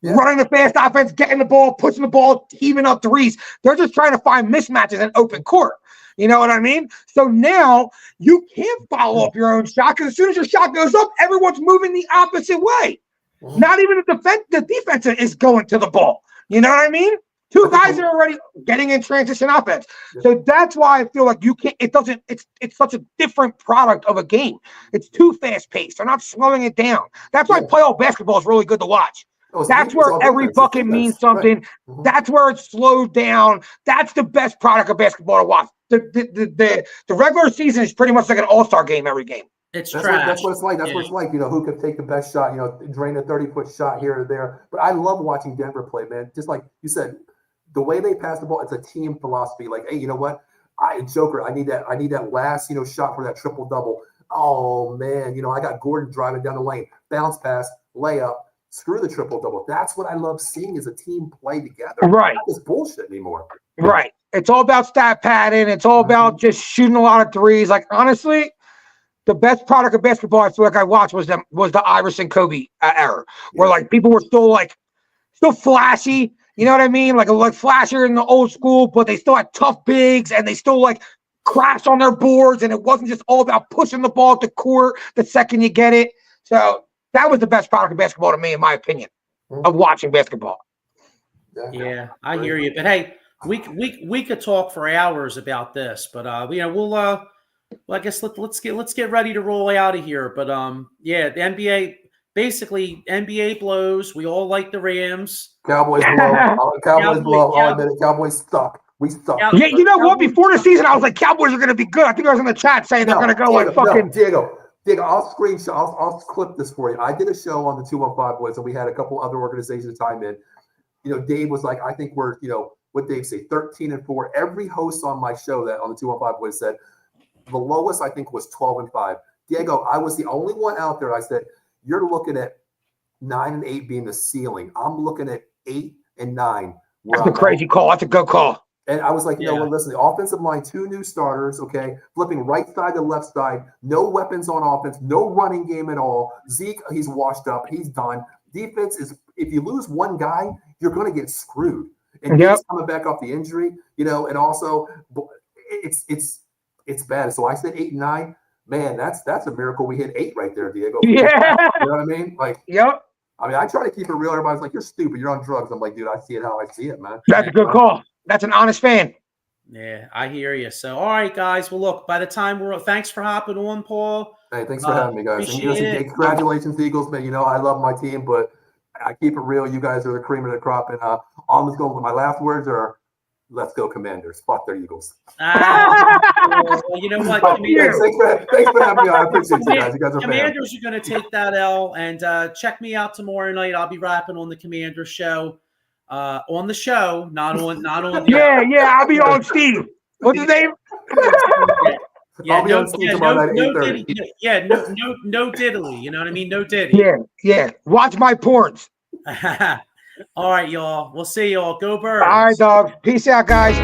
Yeah. Running the fast offense, getting the ball, pushing the ball, heaving up threes. They're just trying to find mismatches in open court. You know what I mean? So now you can't follow up your own shot because as soon as your shot goes up, everyone's moving the opposite way. Mm-hmm. Not even the defense is going to the ball. You know what I mean? Two guys are already getting in transition offense. Yeah. So that's why I feel like you can't, it's such a different product of a game. It's too fast paced. They're not slowing it down. That's why playoff basketball is really good to watch. That's where every bucket means something. Right. Mm-hmm. That's where it's slowed down. That's the best product of basketball to watch. The regular season is pretty much like an all-star game every game. That's trash. That's what it's like. That's what it's like. You know, who could take the best shot, you know, drain a 30-foot shot here or there. But I love watching Denver play, man. Just like you said, the way they pass the ball, it's a team philosophy. Like, hey, you know what? I need that last, you know, shot for that triple-double. Oh, man, you know, I got Gordon driving down the lane. Bounce pass, layup. Screw the triple-double. That's what I love seeing is a team play together. Right. It's not this bullshit anymore. Right. It's all about stat padding. It's all about just shooting a lot of threes. Like, honestly, the best product of basketball I feel like I watched was the Iverson Kobe era, where like people were still flashy. You know what I mean? Like flashier in the old school, but they still had tough bigs and they still like crashed on their boards. And it wasn't just all about pushing the ball to court the second you get it. So that was the best product of basketball to me, in my opinion, of watching basketball. Yeah, I hear you. But hey, we could talk for hours about this, but you know, well, I guess let's get ready to roll out of here. But yeah, the NBA basically NBA blows. We all like the Rams. Cowboys blow. Cowboys blow. I'll admit it. Cowboys suck. We suck. Yeah, you know what? Before the season, I was like, Cowboys are going to be good. I think I was in the chat saying they're going to go like fucking. Diego, I'll screenshot. I'll clip this for you. I did a show on the 215 Boys, and we had a couple other organizations chime in. You know, Dave was like, I think we're, you know, what Dave say, 13-4. Every host on my show that on the 215 Boys said the lowest I think was 12-5. Diego, I was the only one out there. I said, you're looking at 9-8 being the ceiling. I'm looking at 8 and 9. That's a crazy call. That's a good call. And I was like, you know what, listen, the offensive line, 2 new starters, okay, flipping right side to left side, no weapons on offense, no running game at all. Zeke, he's washed up, he's done. Defense is, if you lose one guy, you're going to get screwed. And he's coming back off the injury, you know, and also it's bad. So I said 8 and 9. Man, that's a miracle we hit 8 right there, Diego. Yeah. You know what I mean? Like, I mean, I try to keep it real. Everybody's like, you're stupid. You're on drugs. I'm like, dude, I see it how I see it, man. That's a good call. That's an honest fan. Yeah, I hear you. So, all right, guys. Well, look, by the time thanks for hopping on, Paul. Hey, thanks for having me, guys. And Appreciate it. congratulations, Eagles, man. You know, I love my team, but I keep it real. You guys are the cream of the crop. And on this goal, my last words are, let's go Commanders. Fuck their Eagles. Well, you know what? Thanks for having me on. I appreciate you guys. You guys are Commanders are going to take that L, and check me out tomorrow night. I'll be rapping on the Commander show. On the show, not on the Yeah, I'll be on Steve. What's his name? Yeah, I'll be on Steve tomorrow night at 8:30. No diddly. You know what I mean? No diddy. Yeah. Watch my porns. All right, y'all. We'll see y'all. Go Birds. All right, dogs. Peace out, guys.